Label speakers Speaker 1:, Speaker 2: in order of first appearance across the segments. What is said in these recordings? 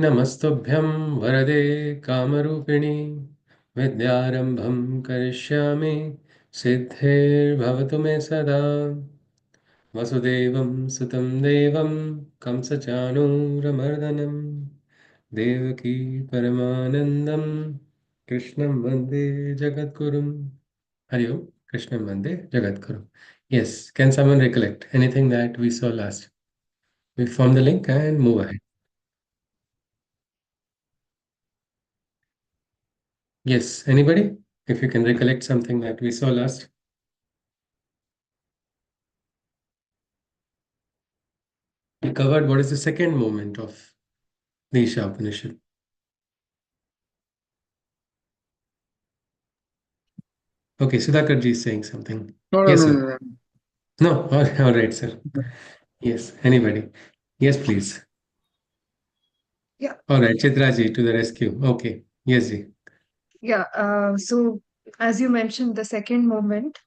Speaker 1: नमस्तुभ्यं वरदे कामरूपिणि विद्यारम्भं करिष्यामि सिद्धिर्भवतु मे सदा वसुदेवं सुतं देवं कंसचाणूरमर्दनं देवकी परमानन्दं कृष्णं वन्दे जगद्गुरुं हरि ओम कृष्णं वन्दे जगद्गुरुं. Yes, can someone recollect anything that we saw last? We form the link and move ahead. Yes, anybody? If you can recollect something that we saw last. We covered what is the second movement of the Isha Upanishad. Okay, Sudhakar ji is saying something.
Speaker 2: No, no,
Speaker 1: Yes,
Speaker 2: no,
Speaker 1: sir.
Speaker 2: no,
Speaker 1: No, all right, sir.
Speaker 2: no.
Speaker 1: Yes, anybody. Yes, please.
Speaker 2: Yeah,
Speaker 1: All right, Chitra ji to the rescue. Okay. Yes, ji.
Speaker 2: yeah. So, as you mentioned, the second movement,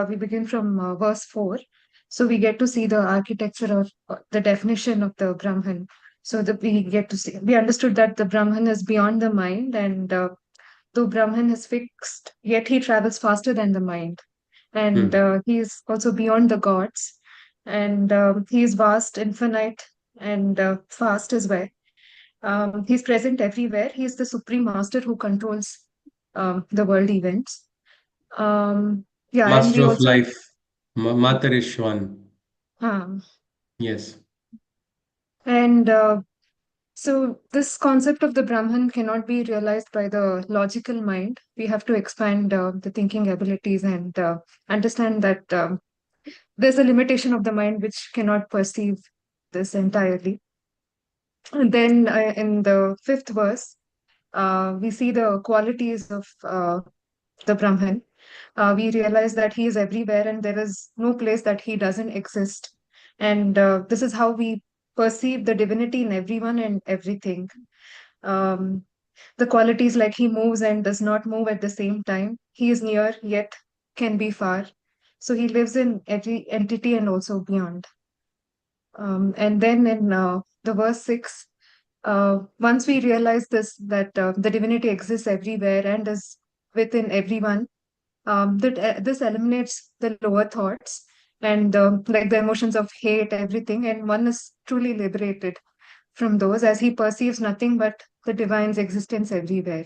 Speaker 2: we begin from verse 4. So, we get to see the architecture of the definition of the Brahman. So, that we get to see, we understood that the Brahman is beyond the mind, and though Brahman is fixed, yet he travels faster than the mind. And
Speaker 1: Hmm.
Speaker 2: he is also beyond the gods, and he is vast, infinite, and fast as well. He's present everywhere. He is the supreme master who controls the world events. Yeah, and
Speaker 1: Master
Speaker 2: we
Speaker 1: of
Speaker 2: also,
Speaker 1: life, Matarishwan.
Speaker 2: um,
Speaker 1: Yes,
Speaker 2: and so this concept of the Brahman cannot be realized by the logical mind. We have to expand the thinking abilities and understand that there's a limitation of the mind which cannot perceive this entirely. And then in the fifth verse, we see the qualities of the Brahman. We realize that he is everywhere and there is no place that he doesn't exist. And this is how we perceive the divinity in everyone and everything. Um, the qualities like he moves and does not move at the same time. He is near yet can be far. So he lives in every entity and also beyond. And then in the verse 6, once we realize this, that the divinity exists everywhere and is within everyone, this eliminates the lower thoughts and like the emotions of hate, everything, and one is truly liberated from those as he perceives nothing but the divine's existence everywhere.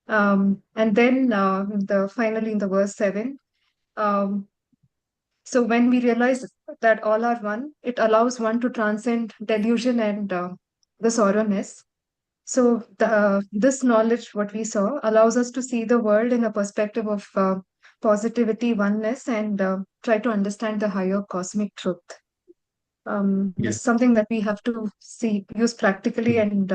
Speaker 2: And then finally in the verse 7, um, so when we realize that all are one, it allows one to transcend delusion and the sorrowness. So this knowledge, what we saw, allows us to see the world in a perspective of positivity, oneness, and try to understand the higher cosmic truth. This
Speaker 1: yes,
Speaker 2: is something that we have to see, use practically, and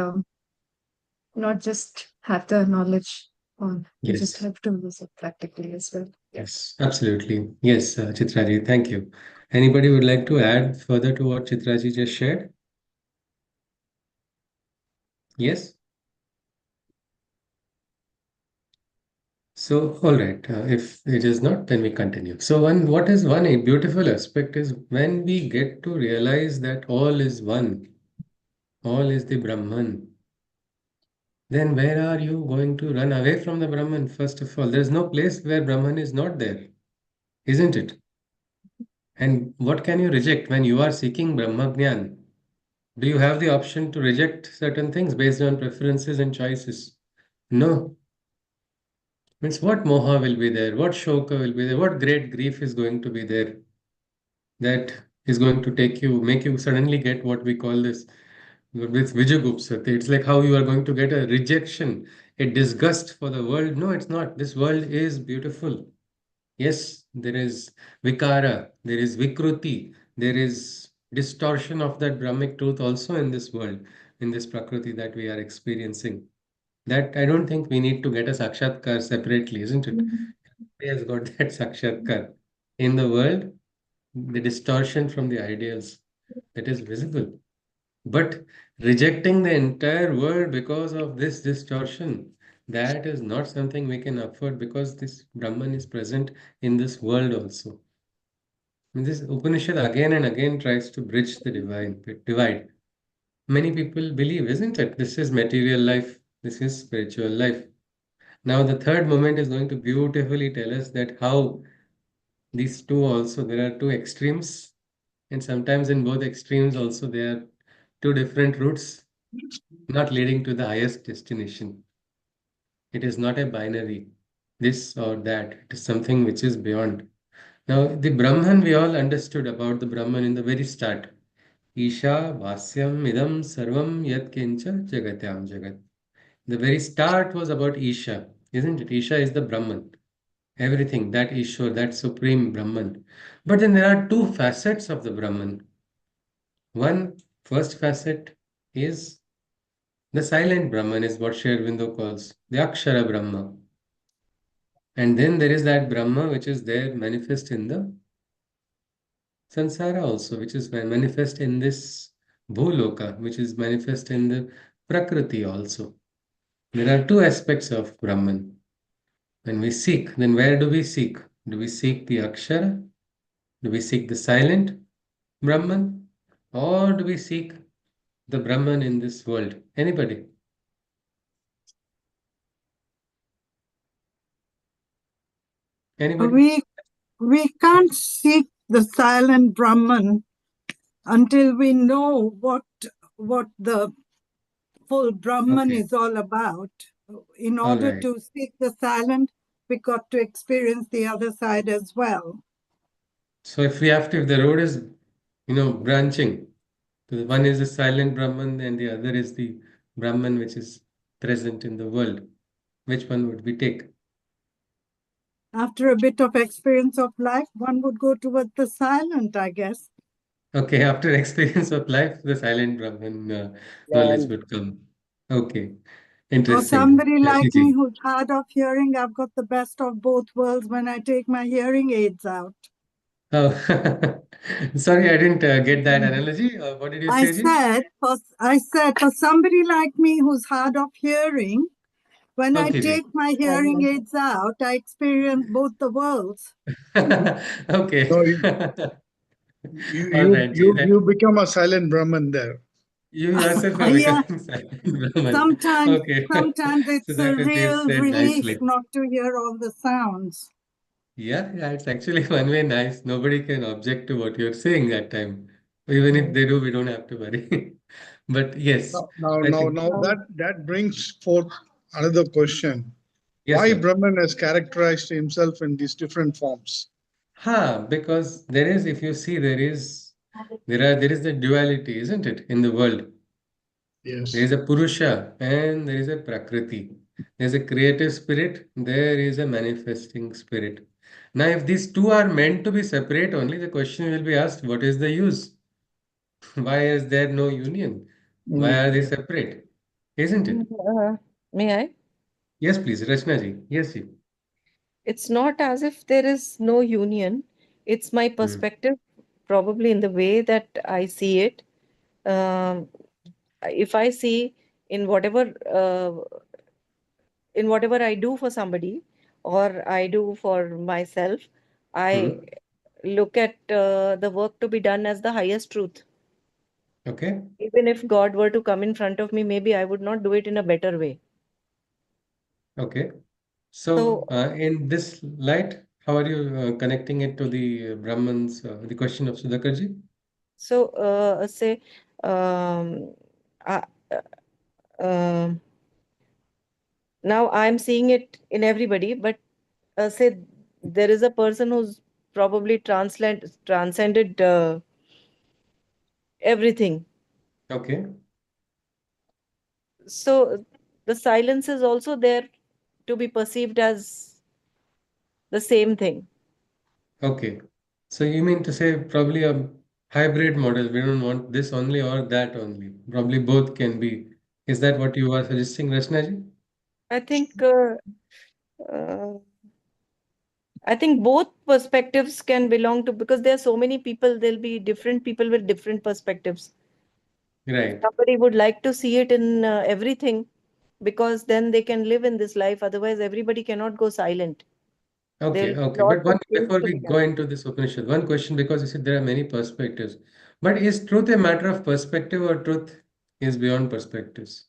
Speaker 2: not just have the knowledge on. We just
Speaker 1: yes,
Speaker 2: have to use it practically as well. Yeah.
Speaker 1: yes, absolutely. Yes, Chitra ji, thank you. Anybody would like to add further to what Chitra ji just shared? Yes? So, all right, if it is not, then we continue. So, what is one beautiful aspect is when we get to realize that all is one, all is the Brahman, then where are you going to run away from the Brahman? First of all, there is no place where Brahman is not there, isn't it? And what can you reject when you are seeking Brahmagyan? Do you have the option to reject certain things based on preferences and choices? No. Means what moha will be there? What shoka will be there? What great grief is going to be there? That is going to make you suddenly get what we call this with Vijayagupsati. It's like how you are going to get a rejection, a disgust for the world. No, it's not. This world is beautiful. Yes, there is vikara, there is vikruti, there is distortion of that Brahmic truth also in this world, in this Prakriti that we are experiencing. That I don't think we need to get a sakshatkar separately, isn't it? He has got that sakshatkar. In the world, the distortion from the ideals that is visible. But rejecting the entire world because of this distortion, that is not something we can afford because this Brahman is present in this world also. And this Upanishad again and again tries to bridge the divide. Many people believe, isn't it? This is material life, this is spiritual life. Now, the third moment is going to beautifully tell us that how these two also, there are two extremes, and sometimes in both extremes also, there are two different routes, not leading to the highest destination. It is not a binary, this or that. It is something which is beyond. Now, the Brahman, we all understood about the Brahman in the very start. Isha Vasyam Idam Sarvam Yat Kincha Jagatyam Jagat. The very start was about Isha, isn't it? Isha is the Brahman. Everything, that Ishwar, that supreme Brahman. But then there are two facets of the Brahman. One first facet is the silent Brahman, is what Sri Aurobindo calls the Akshara Brahma. And then there is that Brahma which is there manifest in the Sansara also, which is manifest in this Bhuloka, which is manifest in the Prakriti also. There are two aspects of Brahman. When we seek, then where do we seek? Do we seek the Akshara? Do we seek the silent Brahman? Or do we seek the Brahman in this world? Anybody? Anybody?
Speaker 3: We we can't seek the silent Brahman until we know what the full Brahman
Speaker 1: Okay.
Speaker 3: is all about. In
Speaker 1: All
Speaker 3: order
Speaker 1: right.
Speaker 3: to seek the silent, we got to experience the other side as well.
Speaker 1: So if the road is, branching, so one is the silent Brahman and the other is the Brahman which is present in the world. Which one would we take?
Speaker 3: After a bit of experience of life, one would go towards the silent, I guess.
Speaker 1: Okay, after experience of life, the silent Brahman knowledge would come. Okay,
Speaker 3: Or
Speaker 1: interesting.
Speaker 3: somebody like me
Speaker 1: Rashmiji.
Speaker 3: who's hard of hearing, I've got the best of both worlds when I take my hearing aids out.
Speaker 1: Oh, sorry, I didn't get that analogy. What did you say, Ji?
Speaker 3: I said for somebody like me who's hard of hearing, when I
Speaker 1: Okay, Ji.
Speaker 3: take my hearing aids out, I experience both the worlds.
Speaker 1: Okay.
Speaker 4: No, you
Speaker 1: All
Speaker 4: you
Speaker 1: right, Ji.
Speaker 4: you you become a silent Brahman there.
Speaker 1: You yourself are
Speaker 3: Yeah,
Speaker 1: becoming silent Brahman.
Speaker 3: sometimes
Speaker 1: Okay.
Speaker 3: sometimes
Speaker 1: So
Speaker 3: it's a
Speaker 1: that is you've
Speaker 3: real
Speaker 1: said
Speaker 3: relief
Speaker 1: nicely.
Speaker 3: not to hear all the sounds.
Speaker 1: Yeah, yeah, it's actually one way nice. Nobody can object to what you're saying that time. Even if they do, we don't have to worry. But yes, I think,
Speaker 4: Now that brings forth another question.
Speaker 1: yes,
Speaker 4: Why
Speaker 1: sir.
Speaker 4: Brahman has characterized himself in these different forms?
Speaker 1: Because there is, if you see, there is the duality, isn't it, in the world? There
Speaker 4: Yes.
Speaker 1: is a Purusha and there is a Prakriti. There is a creative spirit, there is a manifesting spirit. Now, if these two are meant to be separate only, the question will be asked, what is the use? Why is there no union? Why
Speaker 4: Mm.
Speaker 1: are they separate? Isn't
Speaker 5: Mm,
Speaker 1: it?
Speaker 5: May I?
Speaker 1: Yes, please, Rachna ji. Yes, ji.
Speaker 5: It's not as if there is no union. It's my
Speaker 1: Hmm.
Speaker 5: perspective, probably in the way that I see it. Um, if I see in whatever in whatever I do for somebody or I do for myself, I
Speaker 1: Hmm.
Speaker 5: look at the work to be done as the highest truth.
Speaker 1: Okay.
Speaker 5: Even if God were to come in front of me, maybe I would not do it in a better way.
Speaker 1: Okay.
Speaker 5: So,
Speaker 1: So, in this light, how are you connecting it to the Brahmans, the question of Sudhakarji?
Speaker 5: say, um, uh, um now I'm seeing it in everybody, but say there is a person who's probably transcended everything.
Speaker 1: Okay.
Speaker 5: So the silence is also there to be perceived as the same thing.
Speaker 1: Okay. So you mean to say probably a hybrid model. We don't want this only or that only. Probably both can be. Is that what you are suggesting, Rachna ji?
Speaker 5: I think uh, I think both perspectives can belong to, because there are so many people. There'll be different people with different perspectives.
Speaker 1: Right.
Speaker 5: Somebody would like to see it in everything, because then they can live in this life. Otherwise, everybody cannot go silent.
Speaker 1: Okay,
Speaker 5: There'll be
Speaker 1: okay.
Speaker 5: lots
Speaker 1: But
Speaker 5: of
Speaker 1: one
Speaker 5: things
Speaker 1: before
Speaker 5: to
Speaker 1: we
Speaker 5: be
Speaker 1: go
Speaker 5: done.
Speaker 1: into this Upanishad, one question because you said there are many perspectives. But is truth a matter of perspective or truth? is beyond perspectives.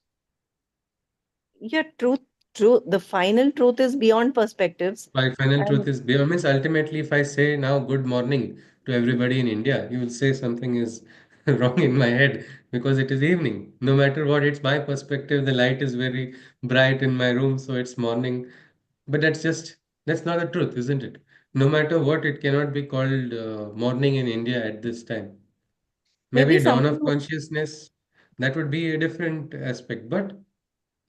Speaker 5: Yeah, truth. The final truth is beyond perspectives.
Speaker 1: My final truth
Speaker 5: And
Speaker 1: is beyond means ultimately, if I say now good morning to everybody in India, you will say something is wrong in my head because it is evening. No matter what, it's my perspective. The light is very bright in my room, so it's morning. But that's not the truth, isn't it? No matter what, it cannot be called morning in India at this time.
Speaker 5: maybe
Speaker 1: Maybe dawn of
Speaker 5: something.
Speaker 1: consciousness, that would be a different aspect. But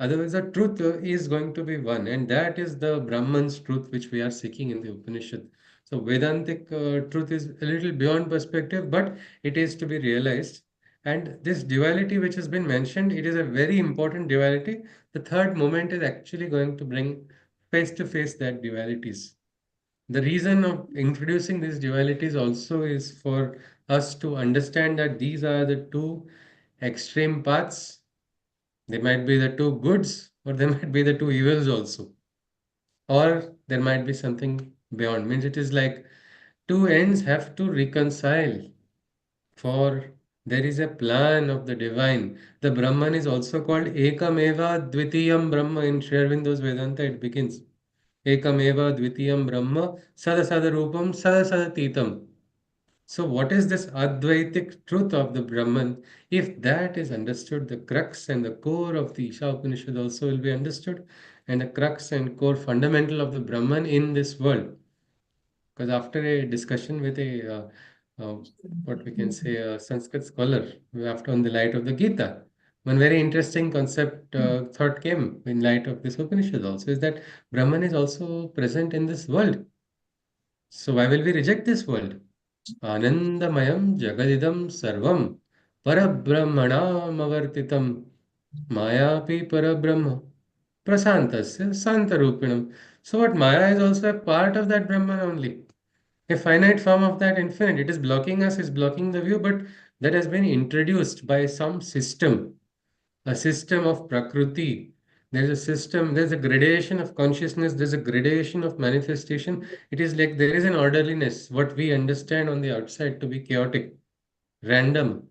Speaker 1: otherwise, the truth is going to be one, and that is the Brahman's truth which we are seeking in the Upanishad. So, Vedantic truth is a little beyond perspective, but it is to be realized. And this duality which has been mentioned, it is a very important duality. The third moment is actually going to bring face to face that dualities. The reason of introducing these dualities also is for us to understand that these are the two extreme paths. They might be the two goods, or they might be the two evils also. Or there might be something beyond. Means it is like two ends have to reconcile, for there is a plan of the divine. The Brahman is also called Ekameva Dvitiyam Brahma. In Sri Aurobindo's Vedanta, it begins Ekameva Dvitiyam Brahma Sadasada Rupam Sadasada. So, what is this Advaitic truth of the Brahman? If that is understood, the crux and the core of the Isha Upanishad also will be understood, and the crux and core fundamental of the Brahman in this world. Because after a discussion with uh, what we can say, a Sanskrit scholar, after on the light of the Gita, one very interesting concept thought came in light of this Upanishad also is that Brahman is also present in this world. So why will we reject this world? Anandamayam Jagadidam Sarvam Parabrahmanamartitam Mayapi Parabrahma Prasantasya Santarupinam. So what Maya is also a part of that Brahman only. A finite form of that infinite. It is blocking us, is blocking the view, but that has been introduced by some system, a system of Prakriti. There's a system, there's a gradation of consciousness, there's a gradation of manifestation. It is like there is an orderliness. What we understand on the outside to be chaotic, random,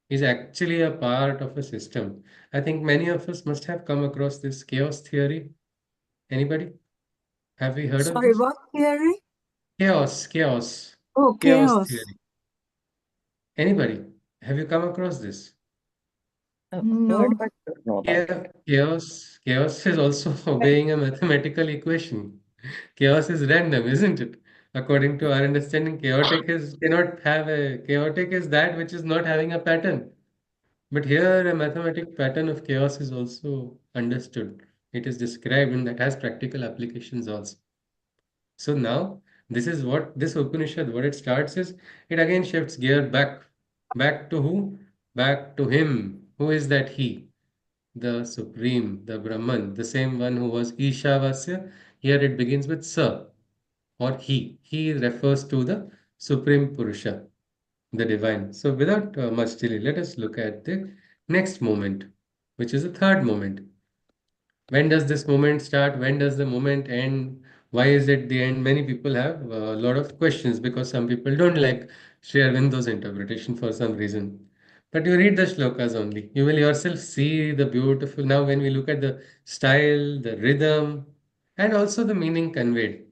Speaker 1: is actually a part of a system. I think many of us must have come across this chaos theory. Anybody? Have we heard of
Speaker 3: Sorry,
Speaker 1: this?
Speaker 3: what theory?
Speaker 1: Chaos,
Speaker 3: Oh,
Speaker 1: chaos
Speaker 3: chaos.
Speaker 1: theory. Anybody? Have you come across this?
Speaker 5: I've heard,
Speaker 3: No.
Speaker 5: but don't know about
Speaker 1: Yeah,
Speaker 5: it.
Speaker 1: chaos is also obeying a mathematical equation. Chaos is random, isn't it? According to our understanding, chaotic is cannot have a chaotic is that which is not having a pattern. But here a mathematic pattern of chaos is also understood. It is described and that has practical applications also. So now this is what this Upanishad, what it starts is it again shifts gear back to who? Back to him. Who is that he? The Supreme, the Brahman, the same one who was Ishavasya. Here it begins with Sa or he. He refers to the Supreme Purusha, the divine. So without much delay, let us look at the next moment, which is the third moment. When does this moment start? When does the moment end? Why is it the end? Many people have a lot of questions because some people don't like Sri Aurobindo's interpretation for some reason. But you read the shlokas only. You will yourself see the beautiful. Now, when we look at the style, the rhythm, and also the meaning conveyed,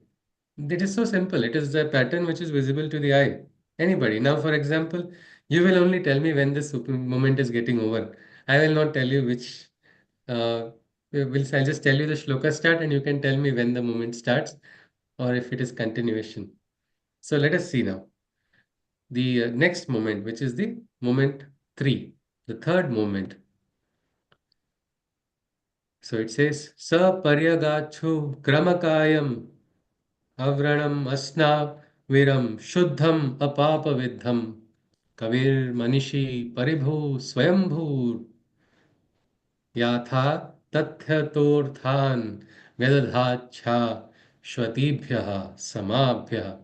Speaker 1: it is so simple. It is the pattern which is visible to the eye. Anybody. Now, for example, you will only tell me when this moment is getting over. I will not tell you which. Uh, I'll just tell you the shloka start, and you can tell me when the moment starts, or if it is continuation. So let us see now the next moment, which is the moment three, the third moment. So it says, Sa paryagachu kramakayam avranam asna viram shuddham apapa vidham kavir manishi paribhu swayambhu yatha tathyatordhan vyadadhacha shvatibhyah samabhyah.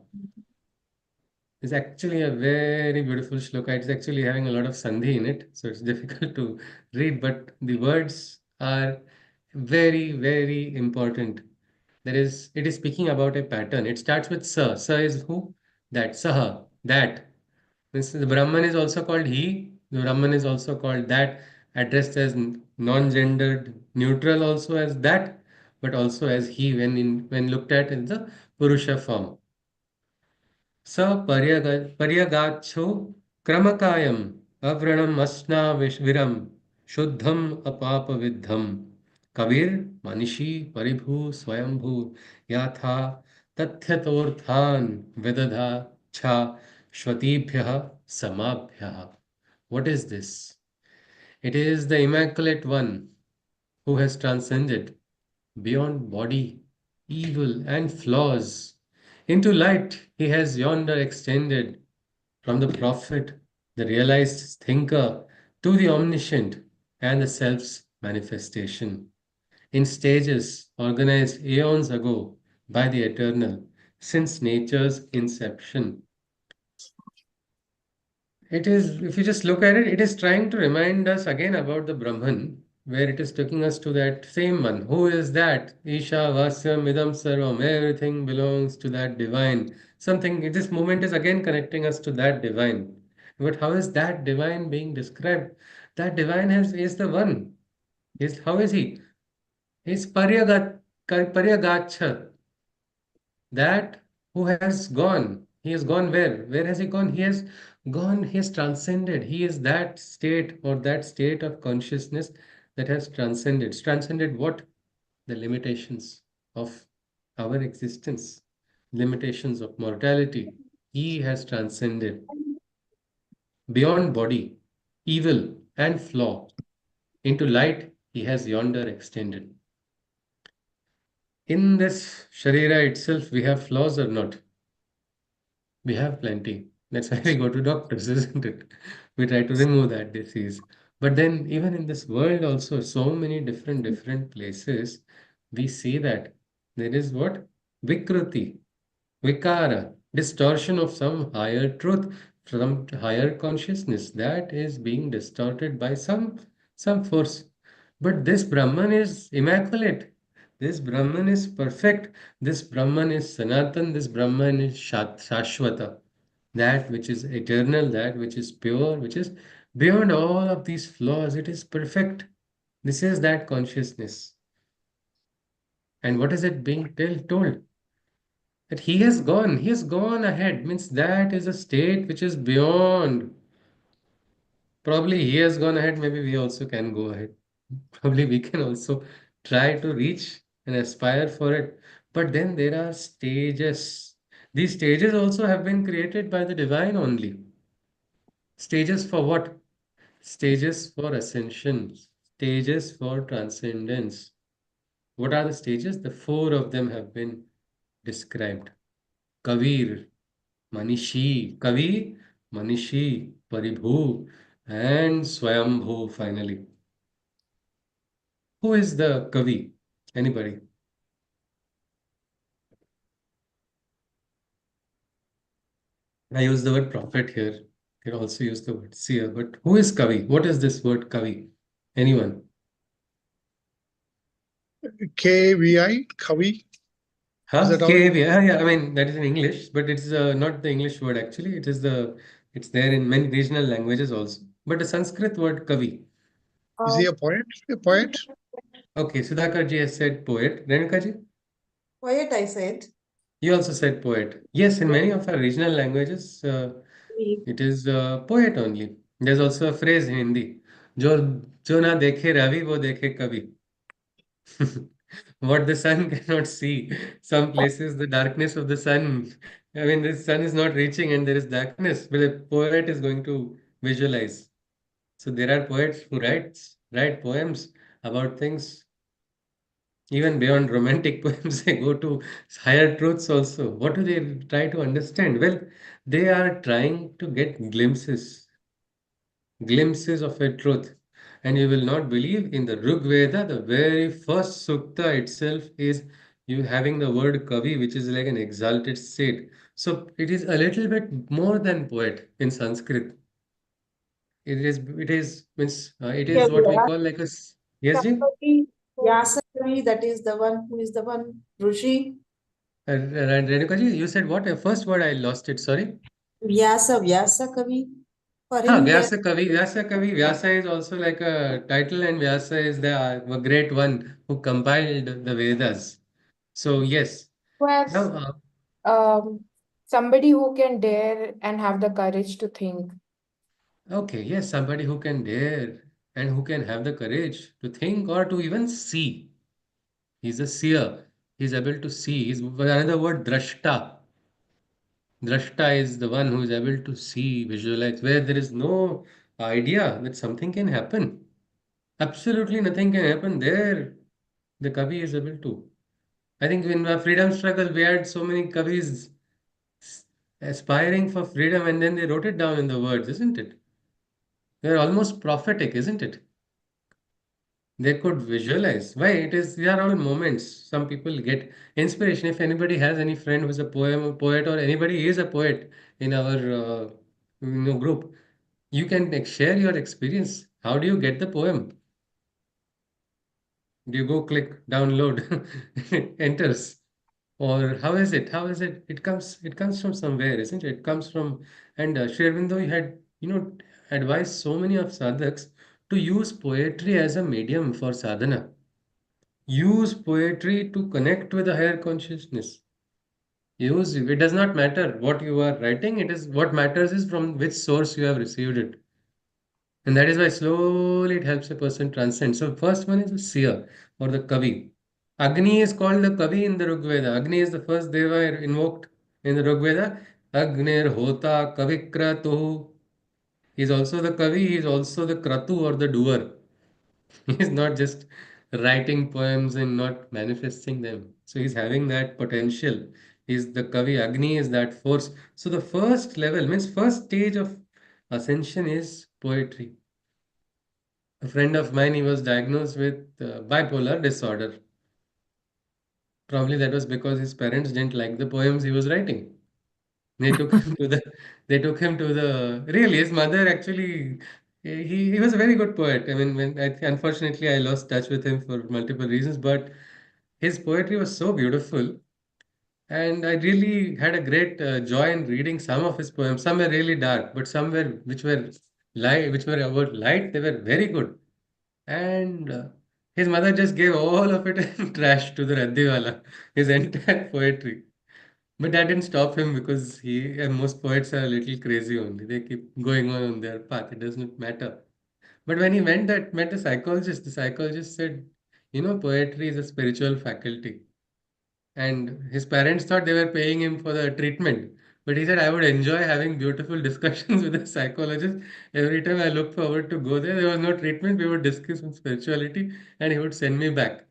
Speaker 1: It's actually a very beautiful shloka. It's actually having a lot of sandhi in it, so it's difficult to read, but the words are very, very important. It is speaking about a pattern. It starts with sa. Sa is who? That. Saha. That. Means the Brahman is also called he. The Brahman is also called that, addressed as non-gendered, neutral also as that, but also as he when looked at in the Purusha form. Sa paryagacho kramakayam avranam asna viram shuddham apapa vidham kavir manishi paribhu swayambhu yatha tathyatorthan vedadha cha shvatibhyah samabhyah. What is this? It is the Immaculate One who has transcended beyond body, evil, and flaws. Into light he has yonder extended from the prophet, the realized thinker, to the omniscient and the self's manifestation. In stages organized aeons ago by the eternal, since nature's inception. It is, if you just look at it, it is trying to remind us again about the Brahman, where it is taking us to that same one. Who is that? Isha, Vasyam, Idam, Sarvam. Everything belongs to that divine. Something, this moment is again connecting us to that divine. But how is that divine being described? That divine is the one. How is he? He's Paryagacha, that who has gone. He has gone where? Where has he gone? He has gone, he has transcended. He is that state or that state of consciousness that has transcended. Transcended what? The limitations of our existence, limitations of mortality. He has transcended beyond body, evil, and flaw. Into light, he has yonder extended. In this Sharira itself, we have flaws or not? We have plenty. That's why we go to doctors, isn't it? We try to remove that disease. But then, even in this world, also, so many different places, we see that there is what? Vikruti, Vikara, distortion of some higher truth, some higher consciousness that is being distorted by some force. But this Brahman is immaculate. This Brahman is perfect. This Brahman is Sanatan. This Brahman is Shashwata. That which is eternal, that which is pure, which is beyond all of these flaws. It is perfect. This is that consciousness. And what is it being told? That he has gone ahead, means that is a state which is beyond. Probably he has gone ahead, maybe we also can go ahead. Probably we can also try to reach and aspire for it. But then there are stages. These stages also have been created by the divine only. Stages for what? Stages for ascension, stages for transcendence. What are the stages? The four of them have been described. Kavir, Kavi, Manishi, Paribhu, and Swayambhu finally. Who is the Kavi? Anybody? I use the word prophet here. You can also use the word seer. But who is Kavi? What is this word Kavi? Anyone?
Speaker 4: KVI, Kavi. Is
Speaker 1: Huh?
Speaker 4: that how it?
Speaker 1: KAV. Yeah, I mean, that is in English, but it's not the English word actually. It's there in many regional languages also. But the Sanskrit word Kavi.
Speaker 4: Is he a poet? A poet?
Speaker 1: Okay, Sudhakar ji has said poet. Renuka ji?
Speaker 6: Poet, I said.
Speaker 1: You also said poet. Yes, in many of our regional languages, it is poet only. There's also a phrase in Hindi, जो जो ना देखे रवि वो देखे कवि. What the sun cannot see. Some places, the darkness of the sun. I mean, the sun is not reaching and there is darkness, but the poet is going to visualize. So there are poets who write poems about things even beyond romantic poems. They go to higher truths also. What do they try to understand? Well, they are trying to get glimpses of a truth. And you will not believe, in the Rig Veda, the very first sukta itself is you having the word kavi, which is like an exalted state. So it is a little bit more than poet in Sanskrit. It
Speaker 6: Yeah,
Speaker 1: is what we call like yes, ji?
Speaker 6: Vyasa Vyasa Kavi, that is the one who is the one Rishi.
Speaker 1: Renuka ji, you said what? First word I lost it, sorry.
Speaker 6: Vyasa Kavi. For
Speaker 1: Ha,
Speaker 6: him, there.
Speaker 1: Vyasa Kavi. Vyasa is also like a title, and Vyasa is the a great one who compiled the Vedas. So yes. Now,
Speaker 7: Whereas um, somebody who can dare and have the courage to think.
Speaker 1: okay, yes, somebody who can dare and who can have the courage to think or to even see. He's a seer. He's able to see. He's another word, drashta. Drashta is the one who is able to see, visualize, where there is no idea that something can happen. Absolutely nothing can happen there. The Kavi is able to. I think in our freedom struggle, we had so many Kavis aspiring for freedom and then they wrote it down in the words, isn't it? They're almost prophetic, isn't it? They could visualize. Why? It is, they are all moments. Some people get inspiration. If anybody has any friend who's a poet, or anybody is a poet in our group, you can like, share your experience. How do you get the poem? Do you go click download, it enters? Or how is it? How is it? It comes from somewhere, isn't it? It comes from, and Sri Aurobindo had, advised so many of sadhaks to use poetry as a medium for sadhana. Use poetry to connect with a higher consciousness. Use it. It does not matter what you are writing, it is what matters is from which source you have received it. And that is why slowly it helps a person transcend. So first one is the seer or the Kavi. Agni is called the Kavi in the Rigveda. Agni is the first deva invoked in the Rigveda. Agnir Hota Kavikratu. He is also the Kavi, he is also the Kratu or the doer. He's not just writing poems and not manifesting them. So he's having that potential. He's the Kavi. Agni is that force. So the first level means first stage of ascension is poetry. A friend of mine, he was diagnosed with bipolar disorder. Probably that was because his parents didn't like the poems he was writing. They took him to the, really, his mother actually, he was a very good poet. I mean, unfortunately, I lost touch with him for multiple reasons, but his poetry was so beautiful. And I really had a great joy in reading some of his poems. Some were really dark, but some were, which were about light, they were very good. And his mother just gave all of it in trash to the Raddiwala, his entire poetry. But that didn't stop him because he and most poets are a little crazy only. They keep going on their path. It doesn't matter. But when he met a psychologist, the psychologist said, poetry is a spiritual faculty. And his parents thought they were paying him for the treatment. But he said, I would enjoy having beautiful discussions with a psychologist. Every time I look forward to go there, there was no treatment. We would discuss on spirituality and he would send me back.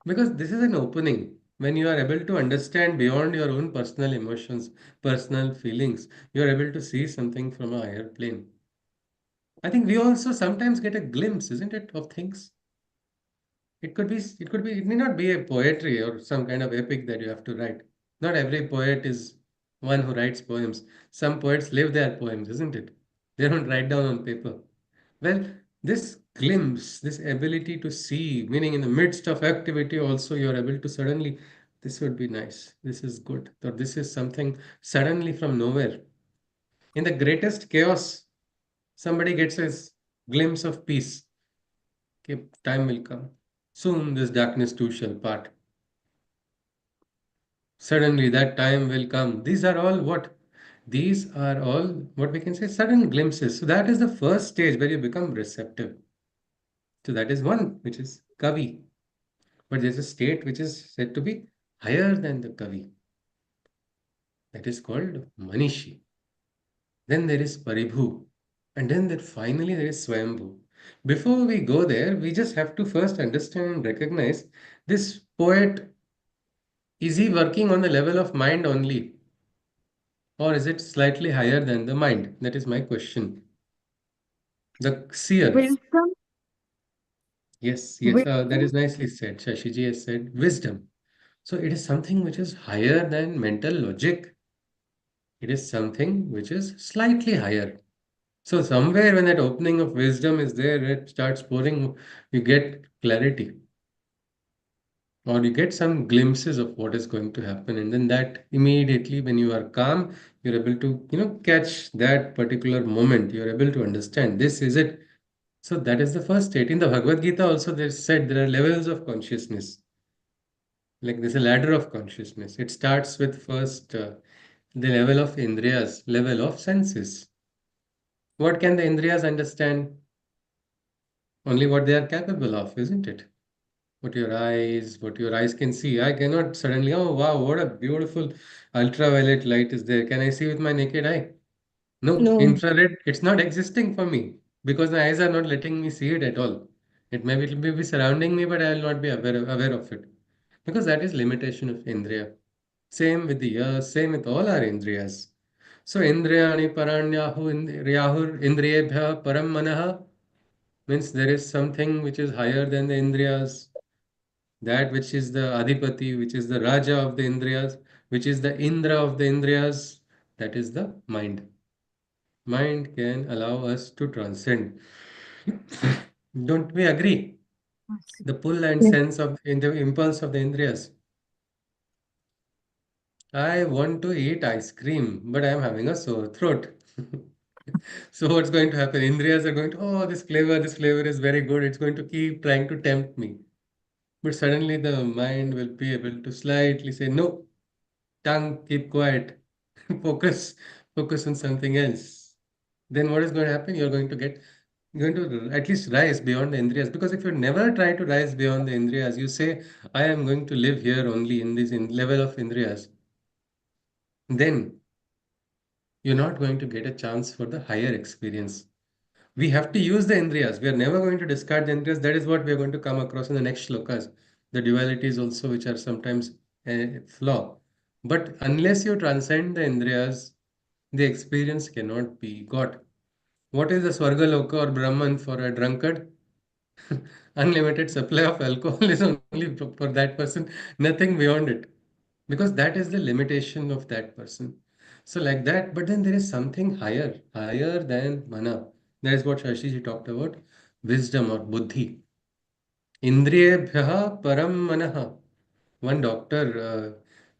Speaker 1: Because this is an opening. When you are able to understand beyond your own personal emotions, personal feelings, you are able to see something from a higher plane. I think we also sometimes get a glimpse, isn't it, of things. It may not be a poetry or some kind of epic that you have to write. Not every poet is one who writes poems. Some poets live their poems, isn't it? They don't write down on paper. Well, this glimpse, this ability to see, meaning in the midst of activity, also you're able to suddenly, this would be nice, this is good, or this is something suddenly from nowhere. In the greatest chaos, somebody gets a glimpse of peace. Okay, time will come. Soon this darkness too shall part. Suddenly that time will come. These are all what? These are all what we can say sudden glimpses. So that is the first stage where you become receptive. So that is one, which is Kavi. But there's a state which is said to be higher than the Kavi. That is called Manishi. Then there is Paribhu. And then finally there is Swayambhu. Before we go there, we just have to first understand and recognize this poet, is he working on the level of mind only? Or is it slightly higher than the mind? That is my question. The seer.
Speaker 3: Wisdom,
Speaker 1: Yes, that
Speaker 3: wisdom.
Speaker 1: is nicely said. Shashiji has said wisdom. So it is something which is higher than mental logic. It is something which is slightly higher. So somewhere when that opening of wisdom is there, it starts pouring, you get clarity or you get some glimpses of what is going to happen. And then that immediately, when you are calm, You're able to, catch that particular moment. You're able to understand this is it. So that is the first state. In the Bhagavad Gita also, they said there are levels of consciousness. Like there's a ladder of consciousness. It starts with first the level of indriyas, level of senses. What can the indriyas understand? Only what they are capable of, isn't it? What your eyes can see. I cannot suddenly, oh wow, what a beautiful ultraviolet light is there. Can I see with my naked eye? No,
Speaker 5: No.
Speaker 1: infrared, it's not existing for me because my eyes are not letting me see it at all. It may be surrounding me, but I will not be aware of it because that is limitation of indriya. Same with the ears, same with all our indriyas. So indriyani paranyahu indriyahur indriyebhya param manaha means there is something which is higher than the indriyas, that which is the adhipati, which is the raja of the indriyas, which is the indra of the indriyas, that is the mind. Mind can allow us to transcend. Don't we agree? The pull and
Speaker 5: Yes.
Speaker 1: sense of in the impulse of the indriyas. I want to eat ice cream, but I am having a sore throat. So what's going to happen? Indriyas are going to, oh, this flavor is very good. It's going to keep trying to tempt me. But suddenly the mind will be able to slightly say, no, tongue, keep quiet. Focus, focus on something else. Then what is going to happen? You're going to at least rise beyond the indriyas. Because if you never try to rise beyond the indriyas, you say, I am going to live here only in this level of indriyas, then you're not going to get a chance for the higher experience. We have to use the indriyas. We are never going to discard the indriyas. That is what we are going to come across in the next shlokas. The dualities also, which are sometimes a flaw. But unless you transcend the indriyas, the experience cannot be got. What is the Swargaloka or Brahman for a drunkard? Unlimited supply of alcohol is only for that person, nothing beyond it. Because that is the limitation of that person. So, like that, but then there is something higher, higher than mana. That is what Shashiji talked about wisdom or buddhi. Indriyebhyaha param manaha. One doctor,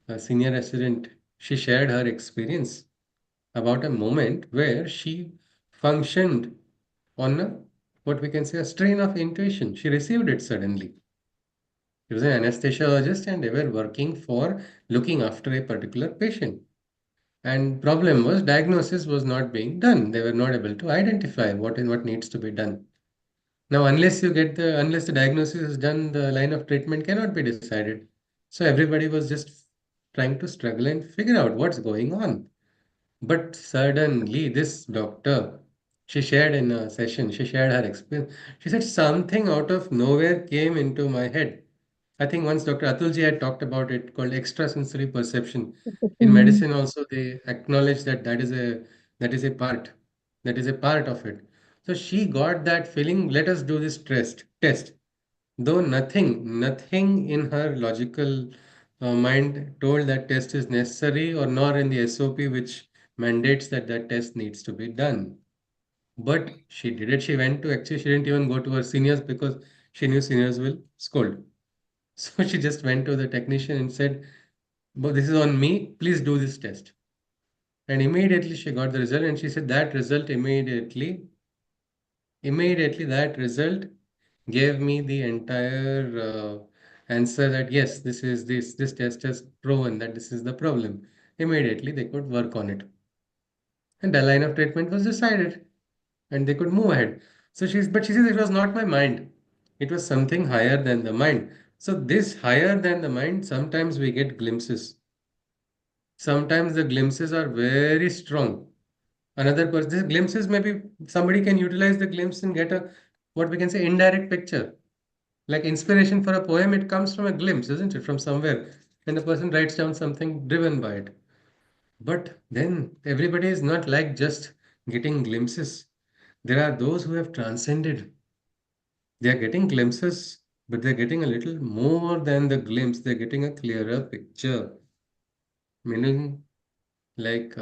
Speaker 1: a senior resident, she shared her experience about a moment where she functioned on what we can say a strain of intuition. She received it suddenly. He was an anesthesiologist and they were working for looking after a particular patient. And problem was diagnosis was not being done. They were not able to identify what needs to be done. Now, unless the diagnosis is done, the line of treatment cannot be decided. So everybody was just trying to struggle and figure out what's going on. But suddenly, this doctor, she shared her experience. She said, something out of nowhere came into my head. I think once Dr. Atulji had talked about it called extrasensory perception. In
Speaker 5: Mm.
Speaker 1: medicine also, they acknowledge that is a part. That is a part of it. So she got that feeling, let us do this test. Though nothing in her logical mind told that test is necessary or nor in the SOP which mandates that that test needs to be done. But she did it. She didn't even go to her seniors because she knew seniors will scold. So she just went to the technician and said, but this is on me, please do this test. And immediately she got the result and she said that result immediately that result gave me the entire answer that yes, this test has proven that this is the problem. Immediately they could work on it. And the line of treatment was decided and they could move ahead. But she says it was not my mind. It was something higher than the mind. So this higher than the mind, sometimes we get glimpses. Sometimes the glimpses are very strong. Another person, these glimpses maybe somebody can utilize the glimpse and get a what we can say indirect picture. Like inspiration for a poem, it comes from a glimpse, isn't it? From somewhere. And the person writes down something driven by it. But then everybody is not like just getting glimpses. There are those who have transcended. They are getting glimpses, but they're getting a little more than the glimpse. They're getting a clearer picture. Meaning, like,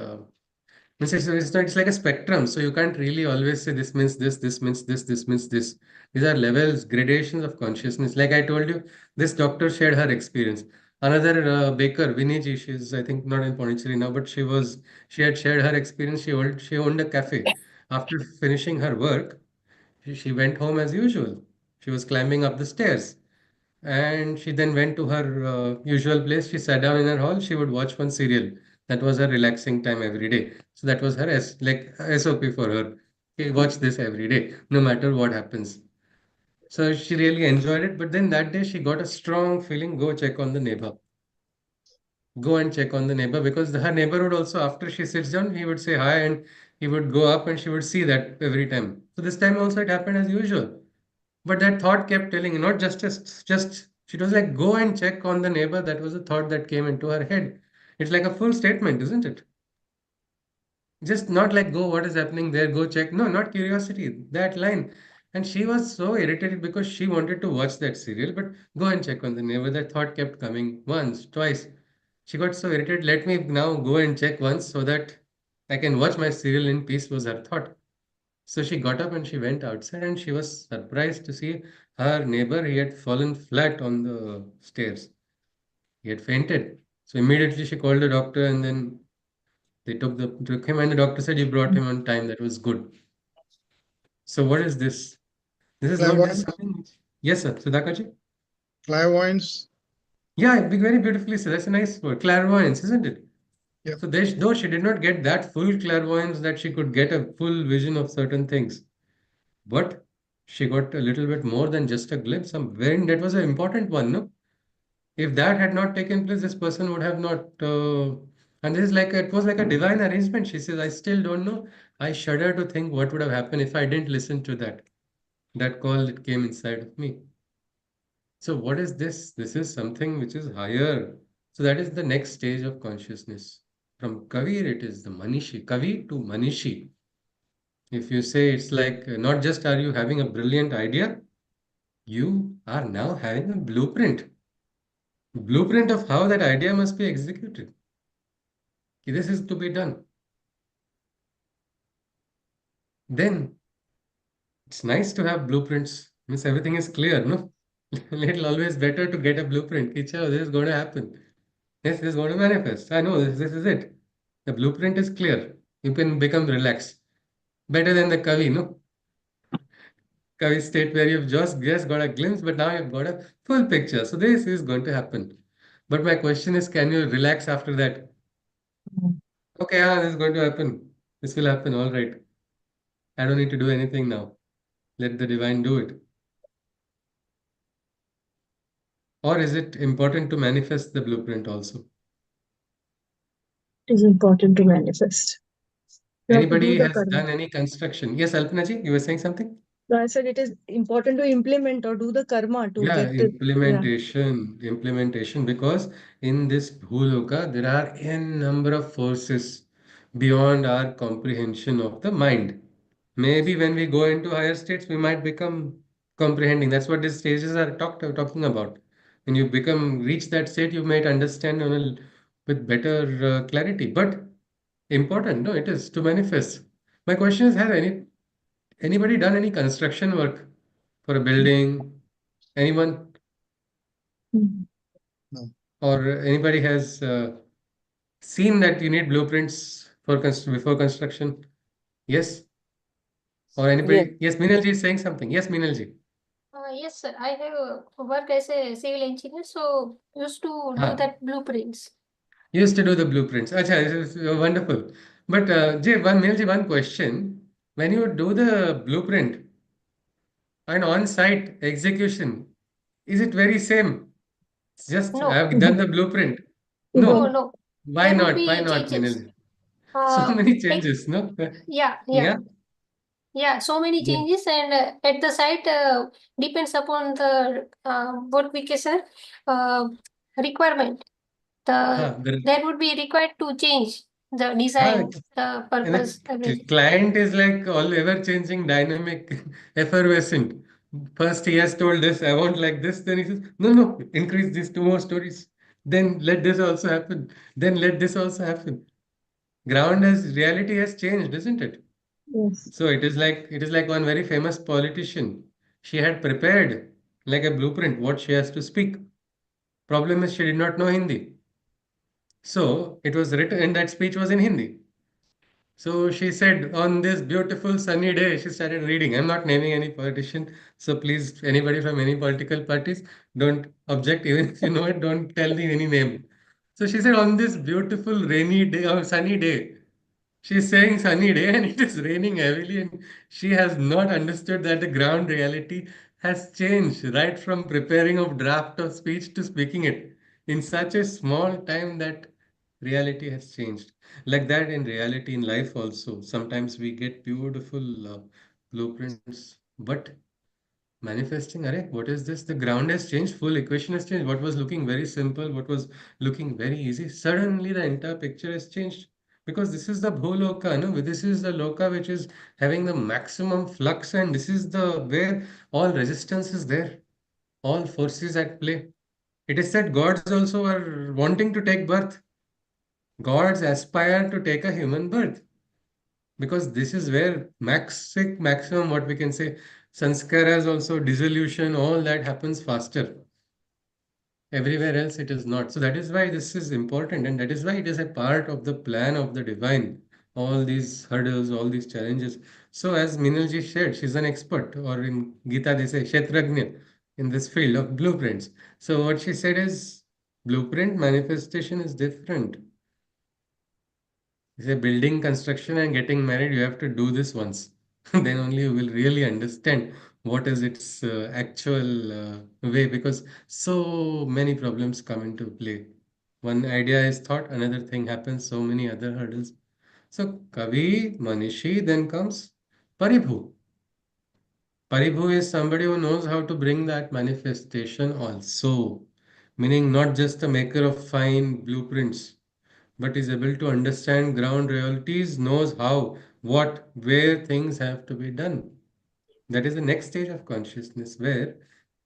Speaker 1: it's like a spectrum. So you can't really always say this means this means this means this. These are levels, gradations of consciousness. Like I told you, this doctor shared her experience. Another baker, Viniji, she's I think not in Pondicherry now, but she had shared her experience. She owned a cafe. After finishing her work, she went home as usual. She was climbing up the stairs, and she then went to her usual place. She sat down in her hall. She would watch one serial. That was her relaxing time every day. So that was her SOP for her. She watch this every day, no matter what happens. So she really enjoyed it. But then that day she got a strong feeling, go check on the neighbor. Go and check on the neighbor, because her neighbor would also, after she sits down, he would say hi, and he would go up and she would see that every time. So this time also it happened as usual. But that thought kept telling, not just she was like, go and check on the neighbor. That was a thought that came into her head. It's like a full statement, isn't it? Just not like, go, what is happening there? Go check. No, not curiosity. That line. And she was so irritated because she wanted to watch that serial, but go and check on the neighbor. That thought kept coming once, twice. She got so irritated. Let me now go and check once so that I can watch my serial in peace, was her thought. So she got up and she went outside, and she was surprised to see her neighbor. He had fallen flat on the stairs. He had fainted. So immediately she called the doctor, and then they took him, and the doctor said, you brought him on time. That was good. So what is this? This is not just
Speaker 4: Clairvoyance,
Speaker 1: something. Yes, sir. Sudhakaji?
Speaker 4: clairvoyance.
Speaker 1: Yeah, very beautifully said. That's a nice word. Clairvoyance, isn't it?
Speaker 4: Yep.
Speaker 1: So though she did not get that full clairvoyance that she could get a full vision of certain things, but she got a little bit more than just a glimpse. That was an important one, no? If that had not taken place, this person would have not. And this is like it was like a divine arrangement. She says, "I still don't know. I shudder to think what would have happened if I didn't listen to that call that came inside of me." So what is this? This is something which is higher. So that is the next stage of consciousness. From Kavir, it is the Manishi. Kavi to Manishi. If you say it's like not just are you having a brilliant idea, you are now having a blueprint of how that idea must be executed. This is to be done. Then it's nice to have blueprints. Means everything is clear, no? Little always better to get a blueprint. Ki, "Chalo, this is going to happen. Yes, this is going to manifest. I know this is it. The blueprint is clear. You can become relaxed. Better than the Kavi, no? Kavi state where you've just got a glimpse, but now you've got a full picture. So this is going to happen. But my question is, can you relax after that? Okay, this is going to happen. This will happen. All right. I don't need to do anything now. Let the divine do it. Or is it important to manifest the blueprint also?
Speaker 8: It is important to manifest. You have to do
Speaker 1: Anybody
Speaker 8: the
Speaker 1: has
Speaker 8: karma.
Speaker 1: done any construction? Yes, Alpanaji, you were saying something?
Speaker 8: So I said it is important to implement or do the karma to
Speaker 1: Yeah,
Speaker 8: get it. Yeah.
Speaker 1: implementation, because in this Bhuloka, there are n number of forces beyond our comprehension of the mind. Maybe when we go into higher states, we might become comprehending. That's what these stages are talking about. When you reach that state, you might understand with better clarity. But important, no, it is to manifest. My question is, has anybody done any construction work for a building? Anyone?
Speaker 8: Mhm.
Speaker 4: No.
Speaker 1: Or anybody has seen that you need blueprints for before construction? Yes? Or
Speaker 5: Yes.
Speaker 1: anybody? Yes, Minalji is saying something. Yes, Minalji.
Speaker 9: Yes, sir. I have worked as a civil engineer, so used to do
Speaker 1: Ah,
Speaker 9: that blueprints.
Speaker 1: used to do the blueprints. Acha, this is wonderful. But Minalji, one question. When you do the blueprint and on-site execution, is it very same? It's just
Speaker 9: No,
Speaker 1: I've done the blueprint.
Speaker 9: no,
Speaker 8: Mhm.
Speaker 1: No.
Speaker 9: no.
Speaker 1: Why
Speaker 9: There would
Speaker 1: not? Why
Speaker 9: be
Speaker 1: not,
Speaker 9: changes.
Speaker 1: Minalji? So
Speaker 9: Uh,
Speaker 1: many
Speaker 9: like
Speaker 1: changes, no?
Speaker 9: yeah, yeah,
Speaker 1: Yeah.
Speaker 9: yeah. So many
Speaker 1: Yeah.
Speaker 9: changes, and at the site depends upon the what we can say uh, requirement.
Speaker 1: Huh,
Speaker 9: There would be required to change the
Speaker 1: huh,
Speaker 9: design, the
Speaker 1: and
Speaker 9: purpose,
Speaker 1: the
Speaker 9: everything.
Speaker 1: client is like all ever changing, dynamic, effervescent. First, he has told this, I want like this. Then he says, no, no, increase these two more stories. Then let this also happen. Then let this also happen. Reality has changed, isn't it?
Speaker 8: Yes.
Speaker 1: So it is like one very famous politician. She had prepared like a blueprint what she has to speak. Problem is she did not know Hindi. So it was written, and that speech was in Hindi. So she said, on this beautiful sunny day, she started reading. I'm not naming any politician, so please, anybody from any political parties, don't object. Even if you know it, don't tell me any name. So she said, on this beautiful rainy day or sunny day, she's saying sunny day and it is raining heavily, and she has not understood that the ground reality has changed right from preparing of draft of speech to speaking it in such a small time that reality has changed. Like that in reality in life also. Sometimes we get beautiful blueprints, but manifesting, array, what is this? The ground has changed, full equation has changed. What was looking very simple, what was looking very easy, suddenly the entire picture has changed. Because this is the Bholoka, no? This is the Loka which is having the maximum flux, and this is the where all resistance is there, all forces at play. It is said gods also are wanting to take birth. Gods aspire to take a human birth because this is where maximum what we can say sanskaras also dissolution all that happens faster. Everywhere else it is not. So that is why this is important, and that is why it is a part of the plan of the divine. All these hurdles, all these challenges. So as Minalji shared, she's an expert, or in Gita they say Kshetrajna in this field of blueprints. So what she said is blueprint manifestation is different. Say building construction and getting married, you have to do this once. Then only you will really understand what is its actual way because so many problems come into play. One idea is thought, another thing happens, so many other hurdles. So Kavi, Manishi, then comes Paribhu. Paribhu is somebody who knows how to bring that manifestation also, meaning not just a maker of fine blueprints but is able to understand ground realities, knows how, what, where things have to be done. That is the next stage of consciousness where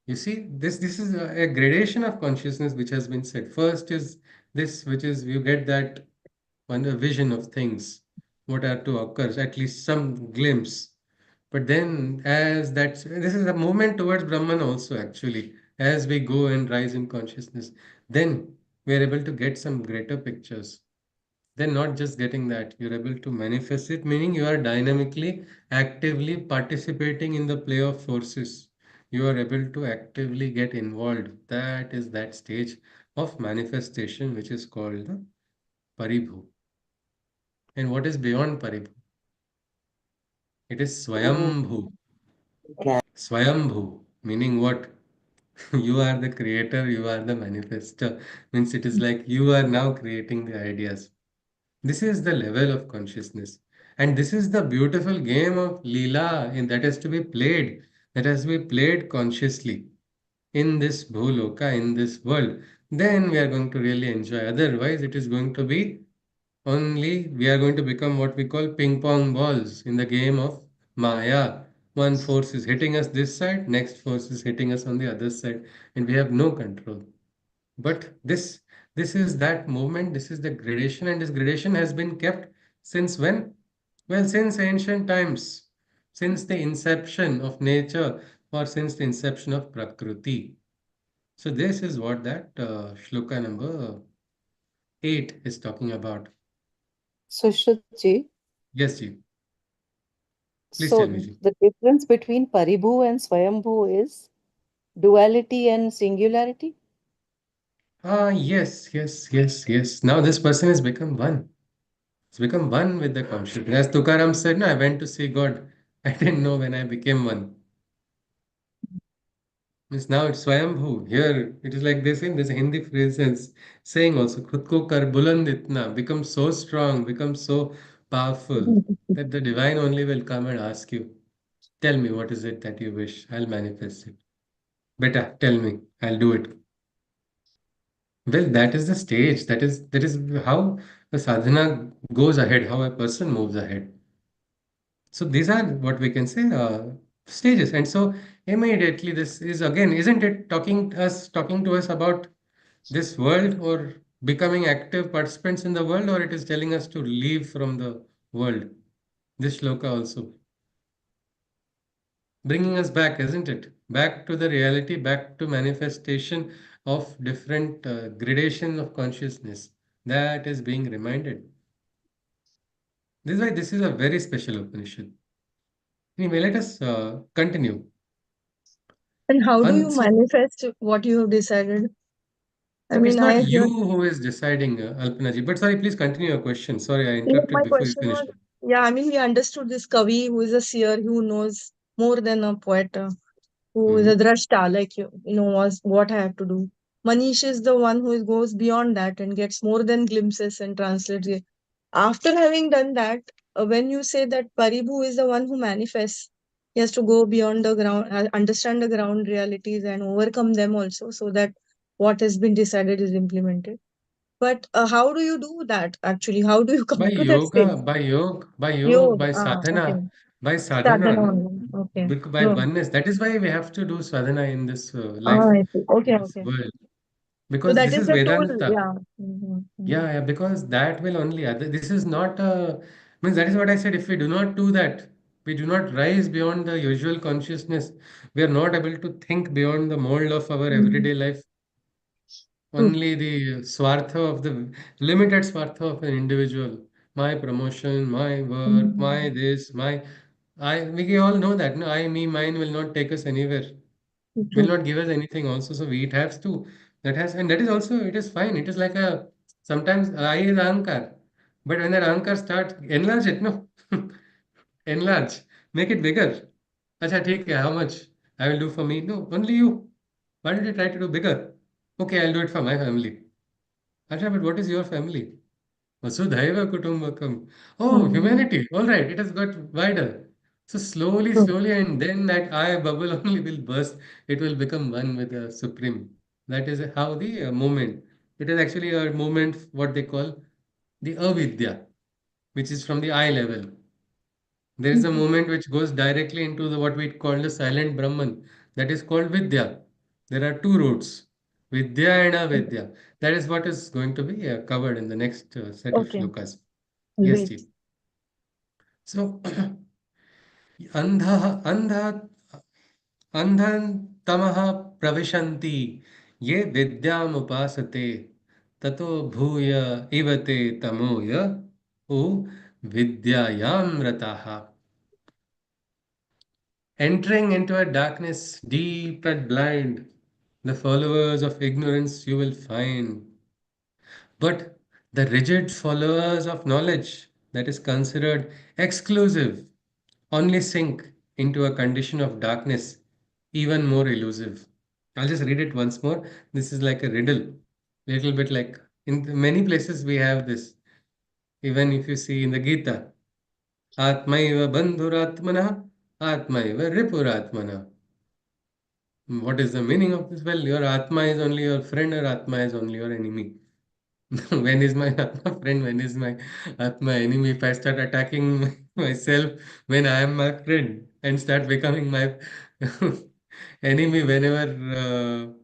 Speaker 1: you see this is a gradation of consciousness which has been said. First is this, which is you get that one a vision of things, what are to occur, at least some glimpse. But then as that this is a movement towards Brahman also actually, as we go and rise in consciousness, then we are able to get some greater pictures. Then not just getting that, you're able to manifest it, meaning you are dynamically, actively participating in the play of forces. You are able to actively get involved. That is that stage of manifestation, which is called the Paribhu. And what is beyond Paribhu? It is Swayambhu. Swayambhu, meaning what? You are the creator, you are the manifester. Means it is like you are now creating the ideas. This is the level of consciousness. And this is the beautiful game of Leela in that has to be played, that has to be played consciously in this Bhuloka, in this world. Then we are going to really enjoy. Otherwise, it is going to be only we are going to become what we call ping pong balls in the game of Maya. One force is hitting us this side, next force is hitting us on the other side, and we have no control. But this is that movement, this is the gradation, and this gradation has been kept since when? Well, since ancient times, since the inception of nature, or since the inception of Prakriti. So this is what that shloka number 8 is talking about.
Speaker 5: So, Shruti,
Speaker 1: Yes, Ji. Please tell me,
Speaker 5: so
Speaker 1: Ji.
Speaker 5: the difference between Paribhu and Swayambhu is duality and singularity?
Speaker 1: Ah, yes, yes, yes, yes. Now this person has become one. It's become one with the consciousness. As Tukaram said, no, I went to see God. I didn't know when I became one. Means now it's Swayambhu. Here it is like this in this Hindi phrase is saying also, Khud ko kar buland itna, become so strong, become so powerful that the divine only will come and ask you, tell me what is it that you wish. I'll manifest it. Beta, tell me. I'll do it. Well, that is the stage. That is how the sadhana goes ahead, how a person moves ahead. So these are what we can say stages. And so immediately this is again, isn't it talking to us about this world or becoming active participants in the world, or it is telling us to leave from the world? This shloka also bringing us back, isn't it? back to the reality, back to manifestation of different gradation of consciousness. That is being reminded. This is why this is a very special Upanishad. Anyway, let us continue.
Speaker 8: And how do you
Speaker 1: So
Speaker 8: manifest what you have decided? I
Speaker 1: it's
Speaker 8: mean,
Speaker 1: not
Speaker 8: I
Speaker 1: you
Speaker 8: hear.
Speaker 1: who is deciding, Alpanaji. But sorry, please continue your question. Sorry, I
Speaker 8: Yeah,
Speaker 1: interrupted
Speaker 8: my
Speaker 1: before you
Speaker 8: question
Speaker 1: finished.
Speaker 8: was, yeah, I mean, we understood this Kavi who is a seer who knows more than a poet, who is a
Speaker 1: Hmm.
Speaker 8: drashta, like you know was what I have to do. Manish is the one who goes beyond that and gets more than glimpses and translates it. After having done that, when you say that Paribhu is the one who manifests, he has to go beyond the ground, understand the ground realities and overcome them also, so that what has been decided is implemented. But how do you do that actually? How do you
Speaker 1: By
Speaker 8: come to that
Speaker 1: yoga,
Speaker 8: stage?
Speaker 1: by yoga,
Speaker 8: Yoga.
Speaker 1: by
Speaker 8: Okay.
Speaker 1: sadhana,
Speaker 8: Sadhana
Speaker 1: no?
Speaker 8: only. Okay.
Speaker 1: By
Speaker 8: No.
Speaker 1: oneness. That is why we have to do sadhana in this life,
Speaker 8: I see.
Speaker 1: in
Speaker 8: Okay.
Speaker 1: this
Speaker 8: Okay.
Speaker 1: world.
Speaker 8: So
Speaker 1: Because
Speaker 8: that
Speaker 1: this
Speaker 8: is
Speaker 1: is
Speaker 8: the tool.
Speaker 1: Vedanta.
Speaker 8: Yeah. Mm-hmm.
Speaker 1: Yeah, yeah, because that will only, this is not means that is what I said. If we do not do that, we do not rise beyond the usual consciousness, we are not able to think beyond the mold of our
Speaker 8: Mm-hmm.
Speaker 1: everyday life.
Speaker 8: True.
Speaker 1: Only the swartha of the limited swartha of an individual, my promotion, my work, my
Speaker 8: Mm-hmm.
Speaker 1: this, we all know that. No, me, mine will not take us anywhere, will
Speaker 8: True.
Speaker 1: not give us anything also. So we it has to, and that is also, it is fine. It is like sometimes I is ahankar, but when that ahankar starts, enlarge it, no? Enlarge, make it bigger. Acha, theek hai, how much I will do for me? No, only you. Why don't you try to do bigger? Okay, I'll do it for my family. Acha, but what is your family? Vasudhaiva Kutumbakam. Oh,
Speaker 8: Mm-hmm.
Speaker 1: humanity. All right, it has got wider. So slowly,
Speaker 8: True.
Speaker 1: slowly, and then that I bubble only will burst. It will become one with the Supreme. That is how the movement. It is actually a movement, what they call the avidya, which is from the eye level. There is a
Speaker 8: Mm-hmm.
Speaker 1: movement which goes directly into the what we call the silent Brahman. That is called Vidya. There are two routes, Vidya and Avidya. That is what is going to be covered in the next set of
Speaker 8: Okay.
Speaker 1: shlokas.
Speaker 8: I'll
Speaker 1: Yes,
Speaker 8: wait.
Speaker 1: Ji. So, अंधा अंधं तमः प्रविशन्ति ये विद्यामुपासते ततो भूय इव ते तमोय ओ विद्यायां रताः. Entering into a darkness deep and blind, the followers of ignorance you will find. But the rigid followers of knowledge, that is considered exclusive, only sink into a condition of darkness, even more elusive. I'll just read it once more. This is like a riddle, little bit like in many places we have this. Even if you see in the Gita, Atmaiva Bandhuratmana, Atmaiva Ripuratmana. What is the meaning of this? Well, your Atma is only your friend, or Atma is only your enemy. When is my Atma friend? When is my Atma enemy? If I start attacking myself when I am my friend and start becoming my enemy whenever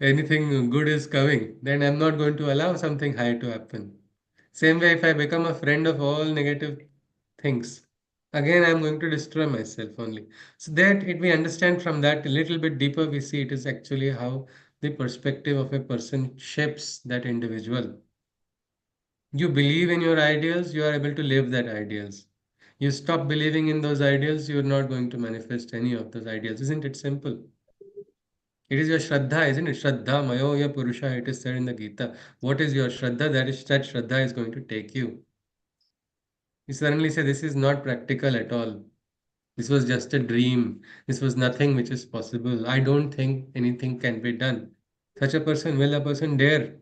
Speaker 1: anything good is coming, then I'm not going to allow something high to happen. Same way, if I become a friend of all negative things, again I'm going to destroy myself only. So that it we understand from that a little bit deeper, we see it is actually how the perspective of a person shapes that individual. You believe in your ideals, you are able to live that ideals. You stop believing in those ideals, you're not going to manifest any of those ideals. Isn't it simple? It is your Shraddha, isn't it? Shraddha Mayoya Purusha, it is said in the Gita. What is your Shraddha? That Shraddha is going to take you. You suddenly say, this is not practical at all. This was just a dream. This was nothing which is possible. I don't think anything can be done. Such a person, will a person dare?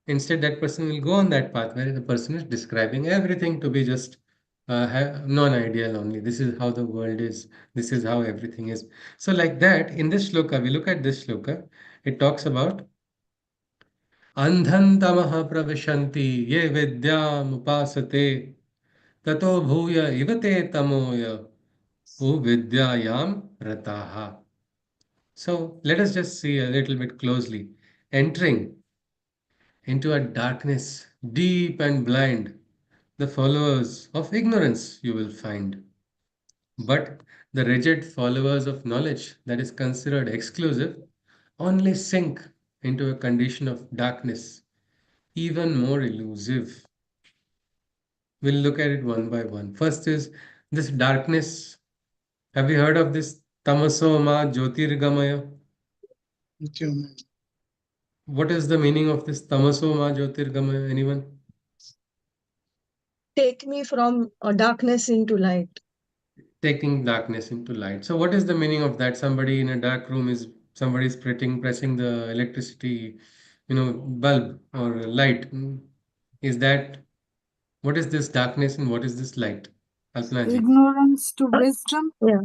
Speaker 1: Instead, that person will go on that path where the person is describing everything to be just non-ideal only. This is how the world is. This is how everything is. So, like that, in this shloka, we look at this shloka. It talks about andhan tamah pravishanti ye vidyam upasate tato bhuya ivate tamoya u vidyayam rataha. So, let us just see a little bit closely. Entering into a darkness deep and blind, the followers of ignorance you will find. But the rigid followers of knowledge that is considered exclusive only sink into a condition of darkness, even more elusive. We'll look at it one by one. First is this darkness. Have you heard of this Tamaso Ma Jyotirgamaya?
Speaker 4: Nityam.
Speaker 1: What is the meaning of this Tamaso Ma Jyotirgamaya? Anyone?
Speaker 8: Take me from darkness into light.
Speaker 1: Taking darkness into light. So what is the meaning of that? Somebody in a dark room is somebody is pressing the electricity, bulb or light. Is that what is this darkness and what is this light? Alpanaji.
Speaker 3: Ignorance to
Speaker 8: Uh,
Speaker 3: wisdom.
Speaker 8: yeah,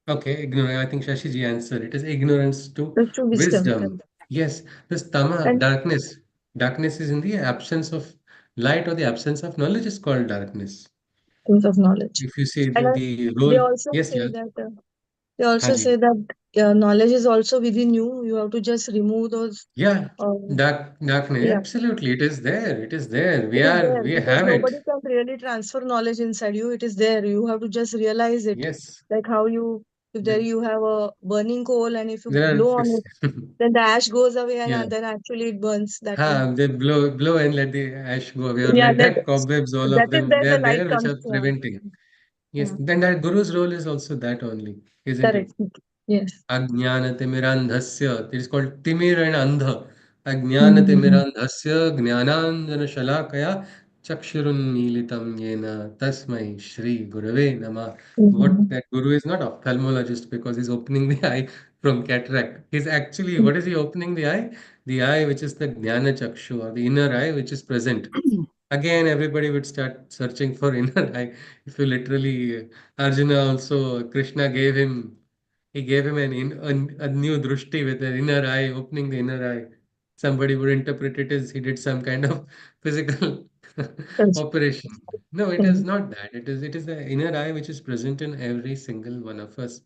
Speaker 1: Okay, ignorance. I think Shashiji answered. It is ignorance to
Speaker 8: that's true wisdom.
Speaker 1: wisdom. Yes, this tama,
Speaker 8: And
Speaker 1: darkness. Darkness is in the absence of light or the absence of knowledge is called darkness.
Speaker 8: things of knowledge.
Speaker 1: If you see
Speaker 8: And
Speaker 1: the
Speaker 8: they
Speaker 1: role,
Speaker 8: also
Speaker 1: yes,
Speaker 8: say
Speaker 1: yeah,
Speaker 8: that they also
Speaker 1: Haji.
Speaker 8: say that knowledge is also within you. You have to just remove those.
Speaker 1: Yeah,
Speaker 8: Uh,
Speaker 1: darkness.
Speaker 8: yeah,
Speaker 1: Absolutely, it is there. It is there.
Speaker 8: it is there
Speaker 1: We
Speaker 8: because
Speaker 1: have
Speaker 8: nobody
Speaker 1: it.
Speaker 8: can really transfer knowledge inside you. It is there. You have to just realize it.
Speaker 1: Yes,
Speaker 8: Like how you, if there
Speaker 1: the-
Speaker 8: you have a burning coal and if you
Speaker 1: there are.
Speaker 8: blow on it, then the ash goes away and
Speaker 1: Yeah,
Speaker 8: then actually it burns that way.
Speaker 1: they blow and let the ash go away, or
Speaker 8: Yeah,
Speaker 1: let that cobwebs, all
Speaker 8: that
Speaker 1: of
Speaker 8: is
Speaker 1: them,
Speaker 8: where
Speaker 1: they
Speaker 8: the
Speaker 1: are
Speaker 8: light
Speaker 1: there, which
Speaker 8: comes.
Speaker 1: are
Speaker 8: Yeah,
Speaker 1: preventing. Yes,
Speaker 8: yeah,
Speaker 1: then that guru's role is also that only, isn't it?
Speaker 8: correct. Yes.
Speaker 1: Ajnanatimirandhasya. It is called Timir and Andha.
Speaker 8: Mm-hmm.
Speaker 1: Ajnanatimirandhasya Jnananjana Shalakaya Chakshurunmilitam Yena Tasmai Shri Gurave Nama. What
Speaker 8: Mm-hmm.
Speaker 1: that guru is not ophthalmologist because he's opening the eye from cataract. He's actually, what is he opening the eye? The eye which is the Jnana Chakshu or the inner eye which is present. Again, everybody would start searching for inner eye. If you literally, Arjuna also, Krishna gave him he gave him a new drushti with an inner eye, opening the inner eye. Somebody would interpret it as he did some kind of physical
Speaker 8: Yes.
Speaker 1: operation. No, it is
Speaker 8: Mm.
Speaker 1: not that. It is the inner eye which is present in every single one of us.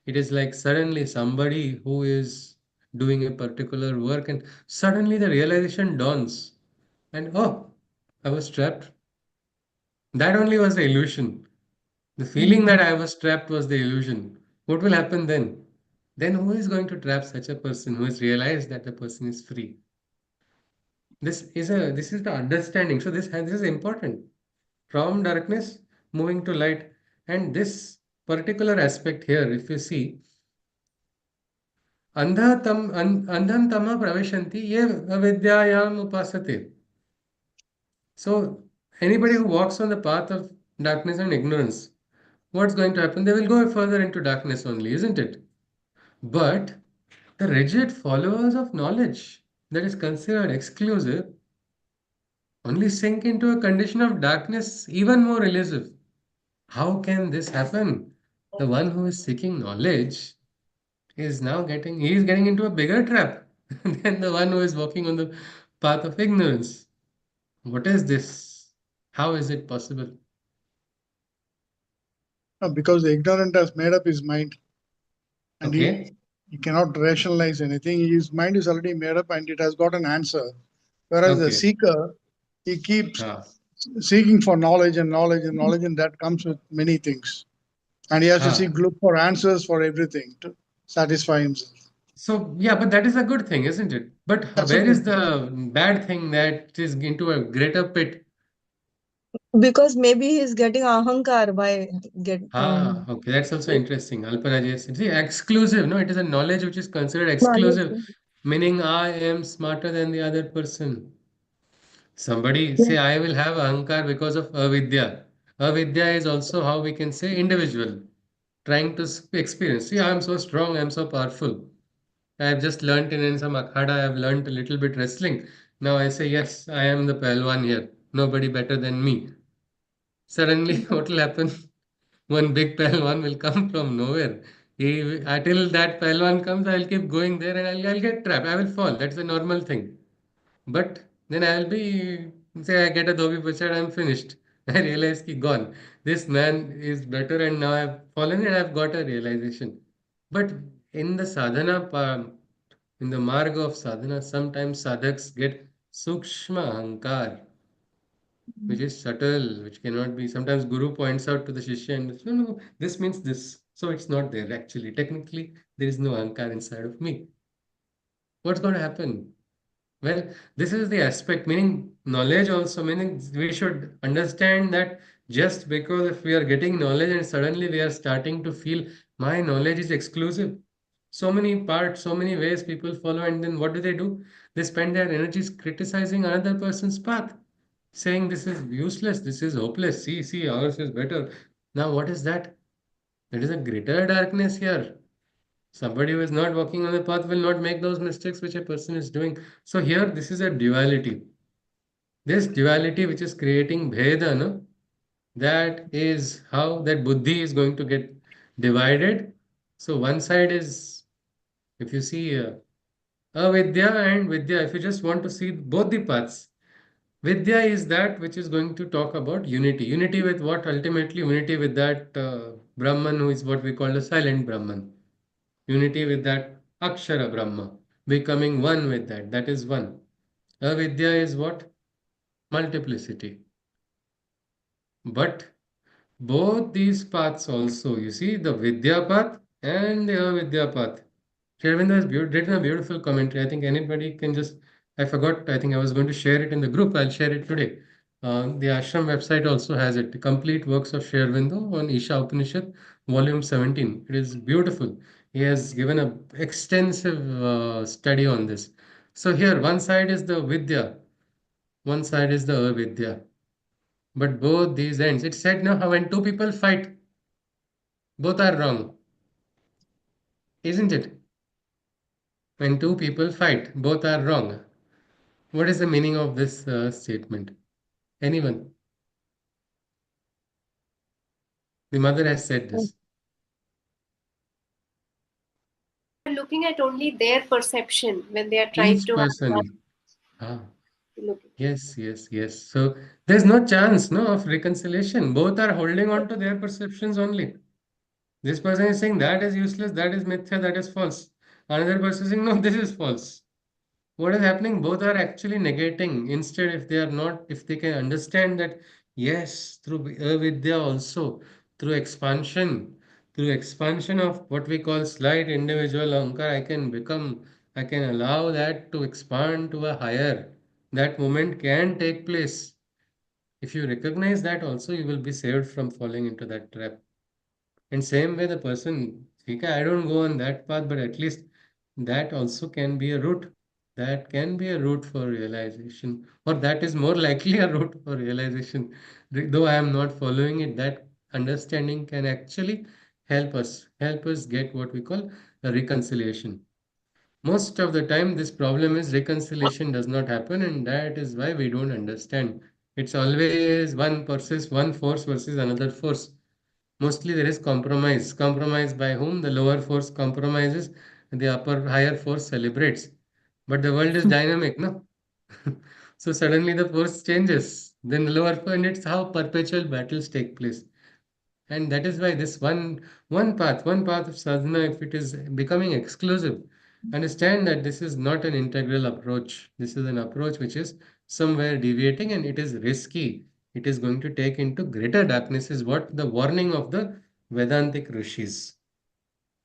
Speaker 1: It is like suddenly somebody who is doing a particular work and suddenly the realization dawns. And oh, I was trapped. That only was the illusion. The feeling that
Speaker 8: Mhm.
Speaker 1: I was trapped was the illusion. What will happen then? Then who is going to trap such a person who has realized that the person is free? This is the understanding. So this is important. From darkness moving to light. And this particular aspect here, if you see, andham tama praveshanti ye avidyayam upasate. So anybody who walks on the path of darkness and ignorance, what's going to happen? They will go further into darkness only, isn't it? But the rigid followers of knowledge that is considered exclusive only sink into a condition of darkness even more elusive. How can this happen? The one who is seeking knowledge he is getting into a bigger trap than the one who is walking on the path of ignorance. What is this? How is it possible?
Speaker 4: No, because the ignorant has made up his mind and
Speaker 1: Okay.
Speaker 4: he cannot rationalize anything. His mind is already made up and it has got an answer. Whereas the
Speaker 1: Okay.
Speaker 4: seeker, he keeps
Speaker 1: Ha.
Speaker 4: seeking for knowledge and knowledge and knowledge, and that comes with many things. And he has to
Speaker 1: Ha.
Speaker 4: look for answers for everything to satisfy himself.
Speaker 1: So, yeah, but that is a good thing, isn't it? But
Speaker 4: That's a
Speaker 1: where
Speaker 4: good
Speaker 1: is
Speaker 4: thing.
Speaker 1: the bad thing that is into a greater pit?
Speaker 8: Because maybe he's getting ahankar by get
Speaker 1: Okay, that's also interesting. Alpanajay, see, exclusive, no, it is a knowledge which is considered
Speaker 8: knowledge.
Speaker 1: exclusive, meaning I am smarter than the other person. Somebody
Speaker 8: Yeah.
Speaker 1: say, I will have ahankar because of avidya. Avidya is also how we can say individual, trying to experience. See, I am so strong, I am so powerful. I have just learnt in some akhada, I have learnt a little bit wrestling. Now I say, yes, I am the Pehlwan here. Nobody better than me. Suddenly, what will happen? One big Pehlwan will come from nowhere. Until that Pehlwan comes, I'll keep going there and I'll get trapped. I will fall. That's a normal thing. But then I'll be, say, I get a dhobi bachad, I'm finished. I realize ki gone. This man is better and now I've fallen and I've got a realization. But in the in the marg of sadhana, sometimes sadhaks get sukshma ahankar. which is subtle, which cannot be. Sometimes Guru points out to the Shishya and no, no, this means this. So it's not there actually. Technically, there is no Ankar inside of me. What's going to happen? Well, this is the aspect, meaning knowledge also, meaning we should understand that just because if we are getting knowledge and suddenly we are starting to feel my knowledge is exclusive. So many parts, so many ways people follow, and then what do? They spend their energies criticizing another person's path, saying this is useless, this is hopeless. See, ours is better. Now, what is that? There is a greater darkness here. Somebody who is not walking on the path will not make those mistakes which a person is doing. So here, this is a duality. This duality which is creating bheda, no? That is how that buddhi is going to get divided. So one side is, if you see avidya and vidya, if you just want to see both the paths, vidya is that which is going to talk about unity. Unity with what? Ultimately, unity with that Brahman who is what we call the silent Brahman. Unity with that Akshara Brahma, becoming one with that. That is one. Avidya is what? Multiplicity. But both these paths also, you see, the Vidya path and the Avidya path. Shervinda has written a beautiful commentary. I think anybody can just, I forgot, I think I was going to share it in the group. I'll share it today. The ashram website also has it, the complete works of Shervindo on Isha Upanishad, volume 17. It is beautiful. He has given a extensive study on this. So here, one side is the Vidya, one side is the Avidya. But both these ends, it said no, when two people fight, both are wrong, isn't it? When two people fight, both are wrong. What is the meaning of this statement? Anyone? The mother has said this.
Speaker 10: Looking at only their perception when they are trying
Speaker 1: Each
Speaker 10: to
Speaker 1: person. Ah,
Speaker 10: look.
Speaker 1: yes. So there's no chance, no, of reconciliation. Both are holding on to their perceptions only. This person is saying that is useless, that is mithya, that is false. Another person is saying no, this is false. What is happening? Both are actually negating. Instead, if they are not, if they can understand that, yes, through Vidya also, through expansion of what we call slight individual ankar, I can allow that to expand to a higher. That moment can take place. If you recognize that also, you will be saved from falling into that trap. And same way the person, okay, I don't go on that path, but at least that also can be a route. That can be a route for realization, or that is more likely a route for realization. Though I am not following it, that understanding can actually help us get what we call a reconciliation. Most of the time, this problem is reconciliation does not happen, and that is why we don't understand. It's always one force versus another force. Mostly there is compromise. Compromise by whom? The lower force compromises, the higher force celebrates. But the world is dynamic, no? So suddenly the force changes. Then the lower force, and it's how perpetual battles take place. And that is why this one path of sadhana, if it is becoming exclusive, understand that this is not an integral approach. This is an approach which is somewhere deviating and it is risky. It is going to take into greater darkness, is what the warning of the Vedantic rishis.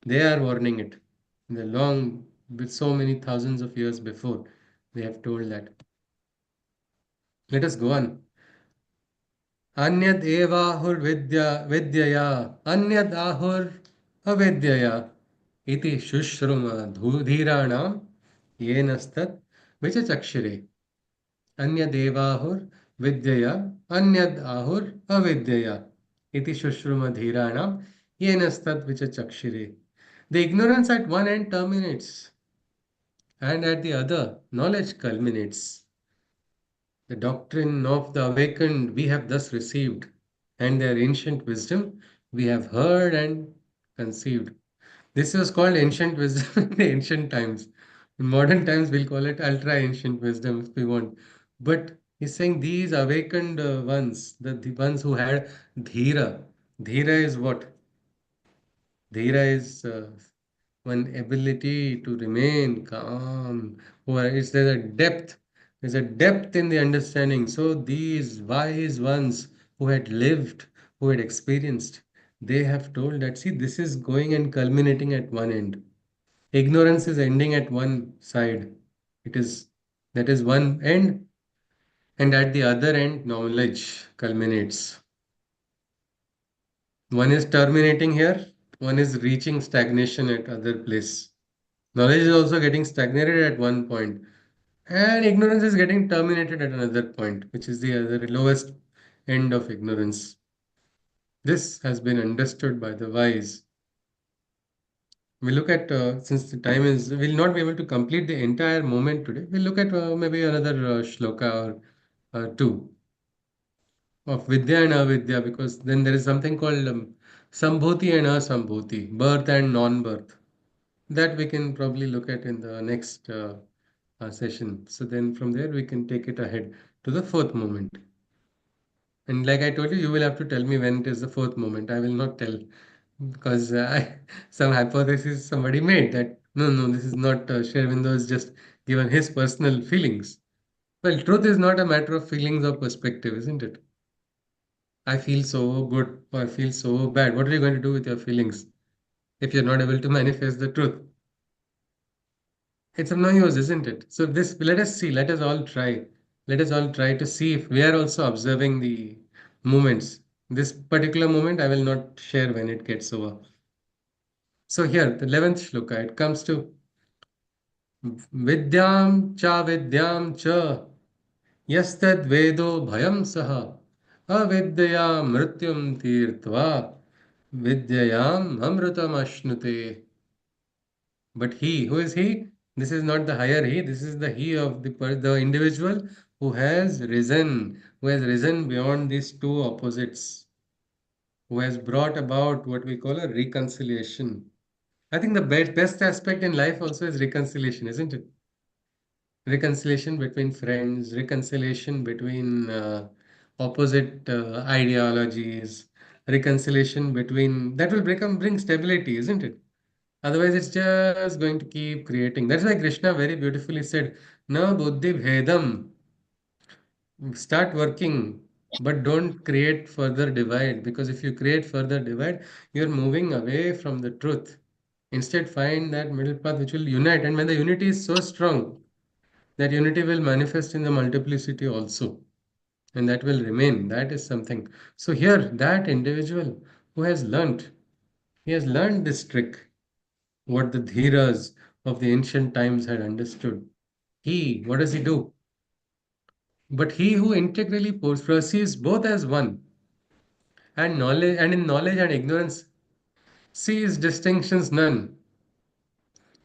Speaker 1: They are warning it. In the long, with so many thousands of years before, they have told that. Let us go on. अन्यद् विद्यया अन्यद् अविद्यया इति शुश्रुम धीराणां येनस्तत् विचचक्षिरे अन्यदेवाहुर्विद्यया अन्यद् अविद्यया इति शुश्रुम धीराणां येनस्तत् विचचक्षिरे. The ignorance at one end terminates, and at the other, knowledge culminates. The doctrine of the awakened we have thus received, and their ancient wisdom we have heard and conceived. This was called ancient wisdom in the ancient times. In modern times, we'll call it ultra ancient wisdom if we want. But he's saying these awakened ones, the ones who had dhira. Dhira is what? Dhira is one ability to remain calm, or is there a depth? There's a depth in the understanding. So these wise ones who had lived, who had experienced, they have told that, see, this is going and culminating at one end. Ignorance is ending at one side. It is that is one end, and at the other end, knowledge culminates. One is terminating here, one is reaching stagnation at other place. Knowledge is also getting stagnated at one point, and ignorance is getting terminated at another point, which is the other lowest end of ignorance. This has been understood by the wise. We look at, since the time is, we'll not be able to complete the entire moment today. We'll look at maybe another shloka or two of Vidya and Avidya, because then there is something called Sambhuti and Asambhuti, birth and non-birth. That we can probably look at in the next session. So then from there we can take it ahead to the fourth moment. And like I told you, you will have to tell me when it is the fourth moment. I will not tell because some hypothesis somebody made that no, this is not Shervindo has just given his personal feelings. Well, truth is not a matter of feelings or perspective, isn't it? I feel so good or I feel so bad. What are you going to do with your feelings if you're not able to manifest the truth? It's of no use, isn't it? So this, let us see, let us all try. Let us all try to see if we are also observing the moments. This particular moment, I will not share when it gets over. So here, the 11th shloka, it comes to Vidyam cha yastad vedo bhayam saha avidyaya mrityum tirtva vidyayam amrutam ashnute. But he, who is he? This is not the higher he, this is the he of the individual who has risen beyond these two opposites, who has brought about what we call a reconciliation. I think the best aspect in life also is reconciliation, isn't it? Reconciliation between friends, reconciliation between opposite ideologies, reconciliation between that will bring stability, isn't it? Otherwise, it's just going to keep creating. That's why Krishna very beautifully said, "Na buddhi bhedam." Start working, but don't create further divide. Because if you create further divide, you're moving away from the truth. Instead, find that middle path which will unite. And when the unity is so strong, that unity will manifest in the multiplicity also. And that will remain. That is something. So here, that individual who has learnt, he has learned this trick, what the Dhiras of the ancient times had understood. He, what does he do? But he who integrally perceives both as one, and knowledge and in knowledge and ignorance sees distinctions none.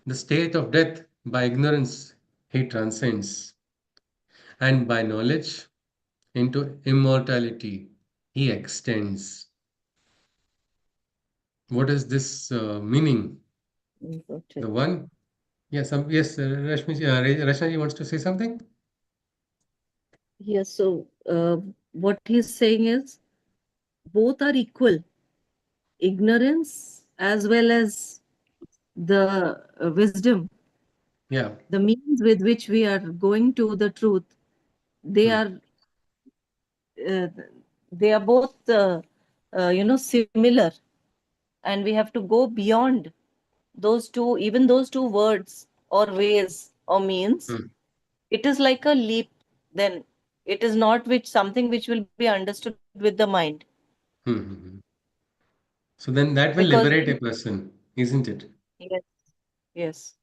Speaker 1: The state of death by ignorance he transcends, and by knowledge into immortality he extends. What is this meaning? The one? Yes, Rashmi wants to say something?
Speaker 5: Yes, so what he's saying is both are equal. Ignorance as well as the wisdom,
Speaker 1: Yeah.
Speaker 5: the means with which we are going to the truth, they
Speaker 1: Hmm.
Speaker 5: are uh, they are both similar, and we have to go beyond those two, even those two words or ways or means.
Speaker 1: Hmm.
Speaker 5: It is like a leap. Then it is not which something which will be understood with the mind,
Speaker 1: Hmm. Hmm. Hmm. So then that will
Speaker 5: because
Speaker 1: liberate a person, isn't it?
Speaker 5: yes, yes,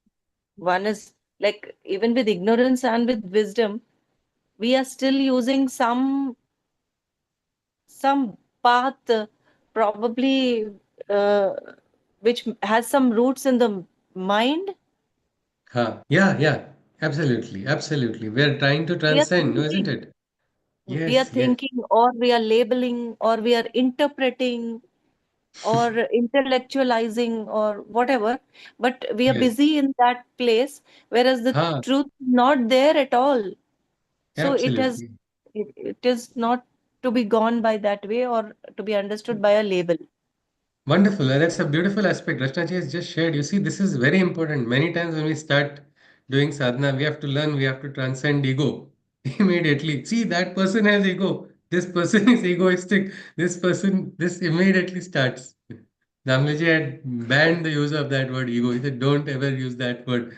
Speaker 5: one is like, even with ignorance and with wisdom, we are still using some path, probably uh, which has some roots in the mind.
Speaker 1: Yeah, absolutely, absolutely. We are trying to
Speaker 5: We are
Speaker 1: transcend, no, isn't
Speaker 5: thinking,
Speaker 1: it?
Speaker 5: we are
Speaker 1: Yes.
Speaker 5: thinking, or we are labeling, or we are interpreting, or intellectualizing, or whatever. But we are
Speaker 1: Yes.
Speaker 5: busy in that place, whereas the
Speaker 1: Ha,
Speaker 5: truth is not there at all. So
Speaker 1: absolutely.
Speaker 5: it is not to be gone by that way, or to be understood by a label.
Speaker 1: Wonderful. That's a beautiful aspect Rachnaji has just shared. You see, this is very important. Many times when we start doing sadhana, we have to learn, we have to transcend ego. Immediately, see that person has ego. This person is egoistic. This person, this immediately starts. Damlaji had banned the use of that word ego. He said, don't ever use that word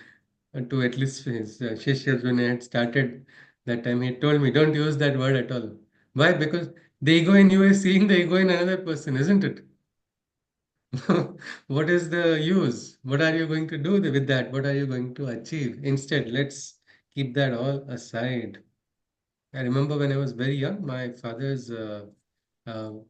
Speaker 1: to at least his Shishyas when I had started that time. He told me, don't use that word at all. Why? Because the ego in you is seeing the ego in another person, isn't it? What is the use? What are you going to do with that? What are you going to achieve? Instead, let's keep that all aside. I remember when I was very young, my father's uh, HOD,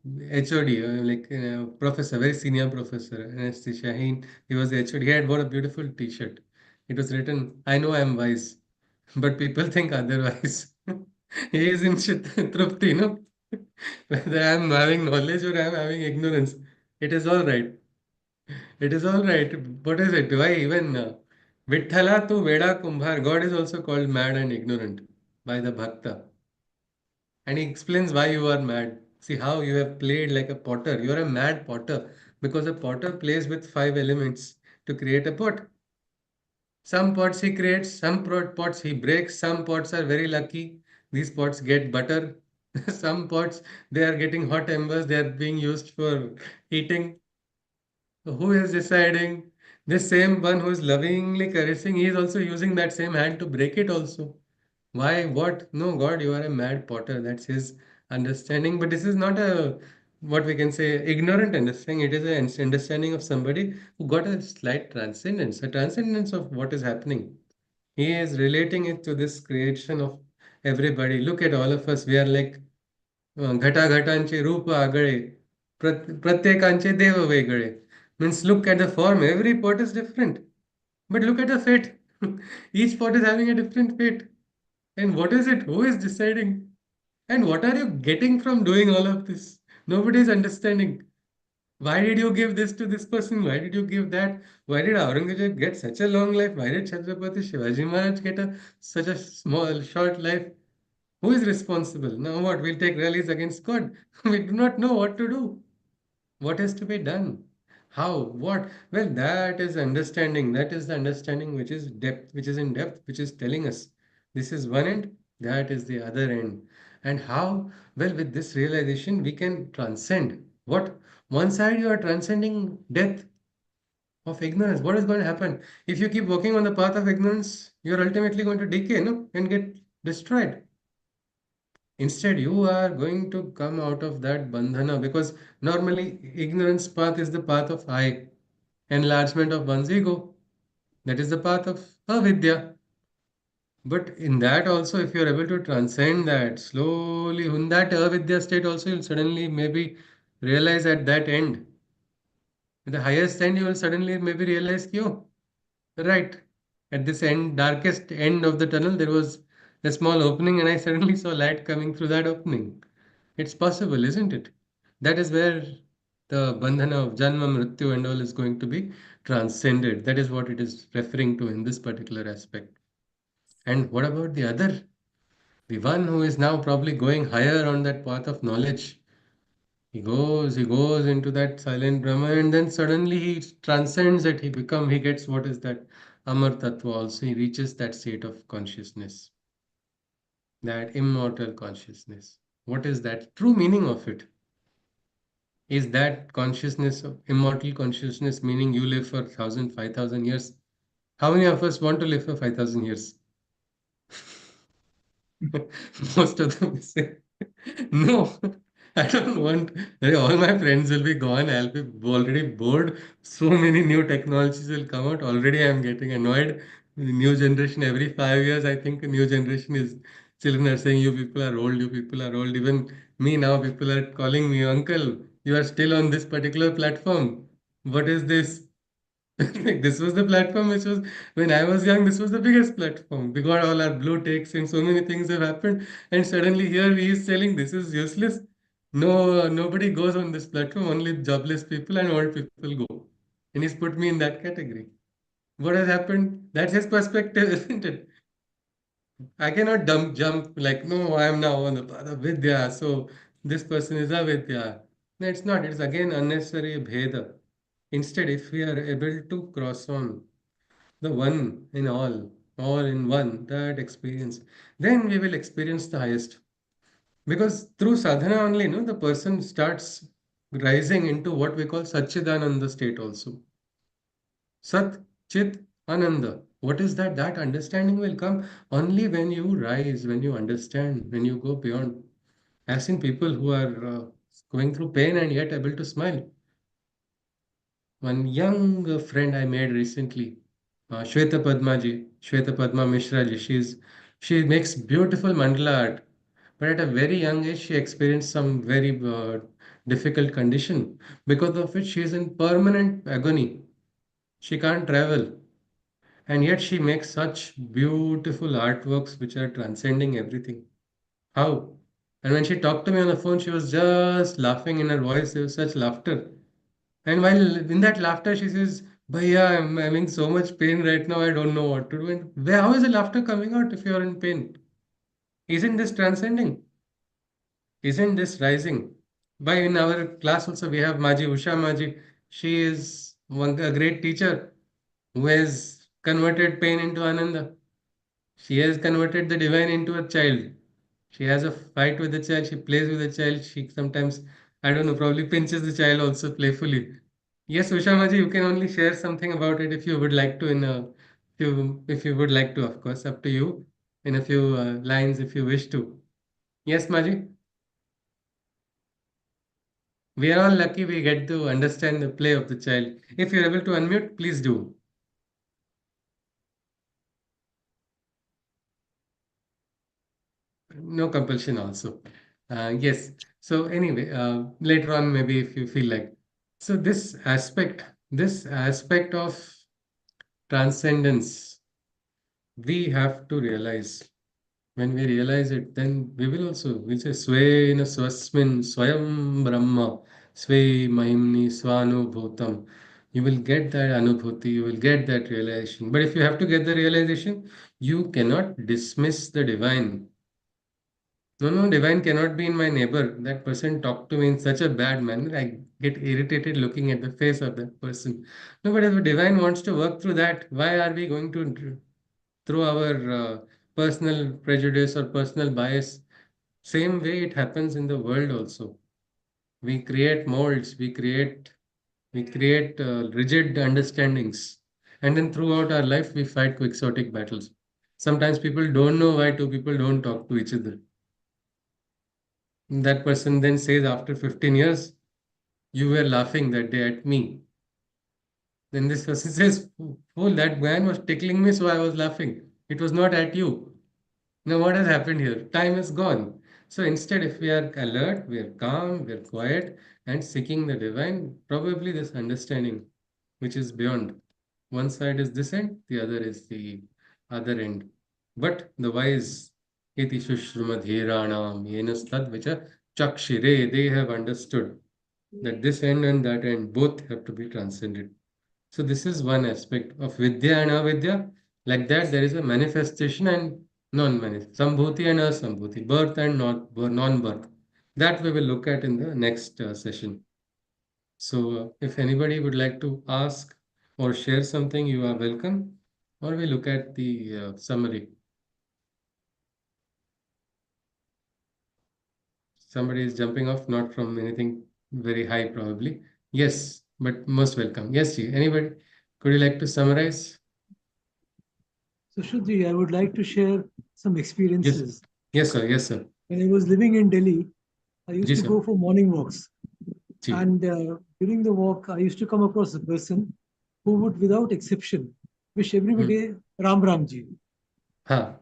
Speaker 1: professor, very senior professor, anesthesia. He was the HOD. He had bought a beautiful T-shirt. It was written, "I know I am wise, but people think otherwise." He is in Trupti, no? Whether I am having knowledge or I am having ignorance, it is all right. It is all right. What is it? Why even Vithala tu Veda Kumbhar, God is also called mad and ignorant by the Bhakta. And he explains why you are mad. See how you have played like a potter. You are a mad potter because a potter plays with five elements to create a pot. Some pots he creates, some pots he breaks, some pots are very lucky. These pots get butter. Some pots they are getting hot embers, they are being used for heating. So who is deciding? This same one who is lovingly caressing, he is also using that same hand to break it also. Why? What? No, God, you are a mad potter. That's his understanding. But this is not a what we can say ignorant understanding. It is an understanding of somebody who got a slight transcendence, a transcendence of what is happening. He is relating it to this creation of everybody. Look at all of us. We are like घटाघटांचे रूप आगळे प्रत्येकांचे देव वेगळे. Means look at the form. Every pot is different. But look at the fate. Each pot is having a different fate. And what is it? Who is deciding? And what are you getting from doing all of this? Nobody is understanding. Why did you give this to this person? Why did you give that? Why did Aurangzeb get such a long life? Why did Chhatrapati Shivaji Maharaj get such a small, short life? Who is responsible? Now what? We'll take rallies against God. We do not know what to do. What is to be done? How? What? Well, that is understanding. That is the understanding which is depth, which is in depth, which is telling us this is one end, that is the other end. And how? Well, with this realization, we can transcend. What? One side you are transcending death of ignorance. What is going to happen? If you keep walking on the path of ignorance, you are ultimately going to decay, no? And get destroyed. Instead, you are going to come out of that bandhana because normally ignorance path is the path of I, enlargement of one's ego. That is the path of avidya. But in that also, if you are able to transcend that slowly, in that avidya state also, you'll suddenly maybe realize at that end, at the highest end, you will suddenly maybe realize, yo, right. At this end, darkest end of the tunnel, there was a small opening, and I suddenly saw light coming through that opening. It's possible, isn't it? That is where the bandhana of Janma, Mrityu, and all is going to be transcended. That is what it is referring to in this particular aspect. And what about the other? The one who is now probably going higher on that path of knowledge. He goes into that silent Brahman, and then suddenly he transcends it. He gets what is that Amar Tattva also. He reaches that state of consciousness, that immortal consciousness. What is that true meaning of it? Is that consciousness of immortal consciousness meaning you live for 1,000, 5,000 years? How many of us want to live for 5,000 years? Most of them say, no, I don't want. All my friends will be gone. I'll be already bored. So many new technologies will come out. Already I'm getting annoyed. The new generation, every 5 years, I think a new generation is children are saying, you people are old, you people are old. Even me now, people are calling me, uncle, you are still on this particular platform. What is this? Like, this was the platform which was when I was young, this was the biggest platform. We got all our blue ticks and so many things have happened. And suddenly here he is telling this is useless. No, nobody goes on this platform, only jobless people and old people go. And he's put me in that category. What has happened? That's his perspective, isn't it? I cannot jump like, no, I am now on the path of Vidya, so this person is Avidya. No, it's not. It's again unnecessary Bheda. Instead, if we are able to cross on the one in all, all in one, that experience, then we will experience the highest. Because through sadhana only, no, the person starts rising into what we call Satchidananda state also. Sat, Chit, Ananda. What is that? That understanding will come only when you rise, when you understand, when you go beyond. I've seen people who are going through pain and yet able to smile. One young friend I made recently, Shweta Padma Mishra ji, she makes beautiful mandala art. But at a very young age, she experienced some very difficult condition because of which she is in permanent agony. She can't travel, and yet she makes such beautiful artworks which are transcending everything. How? And when she talked to me on the phone, she was just laughing in her voice. There was such laughter. And while in that laughter, she says, Bhaiya, I'm having so much pain right now, I don't know what to do. And how is the laughter coming out if you're in pain? Isn't this transcending? Isn't this rising? By in our class also, we have Usha Maji. She is a great teacher who has converted pain into Ananda. She has converted the divine into a child. She has a fight with the child. She plays with the child. She sometimes, I don't know, probably pinches the child also playfully. Yes, Ushamaji, you can only share something about it if you would like to. If you would like to, of course, up to you. In a few lines, if you wish to. Yes, Maji. We are all lucky we get to understand the play of the child. If you're able to unmute, please do. No compulsion also. Yes. So anyway, later on, maybe if you feel like. So this aspect of transcendence, we have to realize. When we realize it, then we'll say Swena Swasmin Swayam Brahma Sway Mahimni Swanubhutam. You will get that anubhuti, you will get that realization. But if you have to get the realization, you cannot dismiss the divine. No, no, divine cannot be in my neighbor. That person talked to me in such a bad manner. I get irritated looking at the face of that person. No, but if the divine wants to work through that, why are we going to through our personal prejudice or personal bias? Same way it happens in the world also. We create molds, we create rigid understandings, and then throughout our life we fight quixotic battles. Sometimes people don't know why two people don't talk to each other. That person then says after 15 years, you were laughing that day at me. Then this person says, fool, that man was tickling me, so I was laughing. It was not at you. Now, what has happened here? Time is gone. So instead, if we are alert, we are calm, we are quiet, and seeking the divine, probably this understanding, which is beyond. One side is this end, the other is the other end. But the wise, iti shushrumadhiranam yenastad vicha chakshire, they have understood that this end and that end both have to be transcended. So this is one aspect of Vidya and Avidya. Like that, there is a manifestation and non-manifest, Sambhuti and Asambhuti, birth and not non-birth. That we will look at in the next session. So if anybody would like to ask or share something, you are welcome. Or we look at the summary. Somebody is jumping off, not from anything very high probably. Yes, but most welcome. Yes, Ji. Anybody? Could you like to summarize?
Speaker 11: So, Shudri, I would like to share some
Speaker 1: Yes.
Speaker 11: experiences.
Speaker 1: Yes, sir. Yes, sir.
Speaker 11: When I was living in Delhi, I used
Speaker 1: Ji,
Speaker 11: to
Speaker 1: sir.
Speaker 11: go for morning walks.
Speaker 1: Ji.
Speaker 11: And during the walk, I used to come across a person who would, without exception, wish everybody Ram Ramji.
Speaker 1: Ha.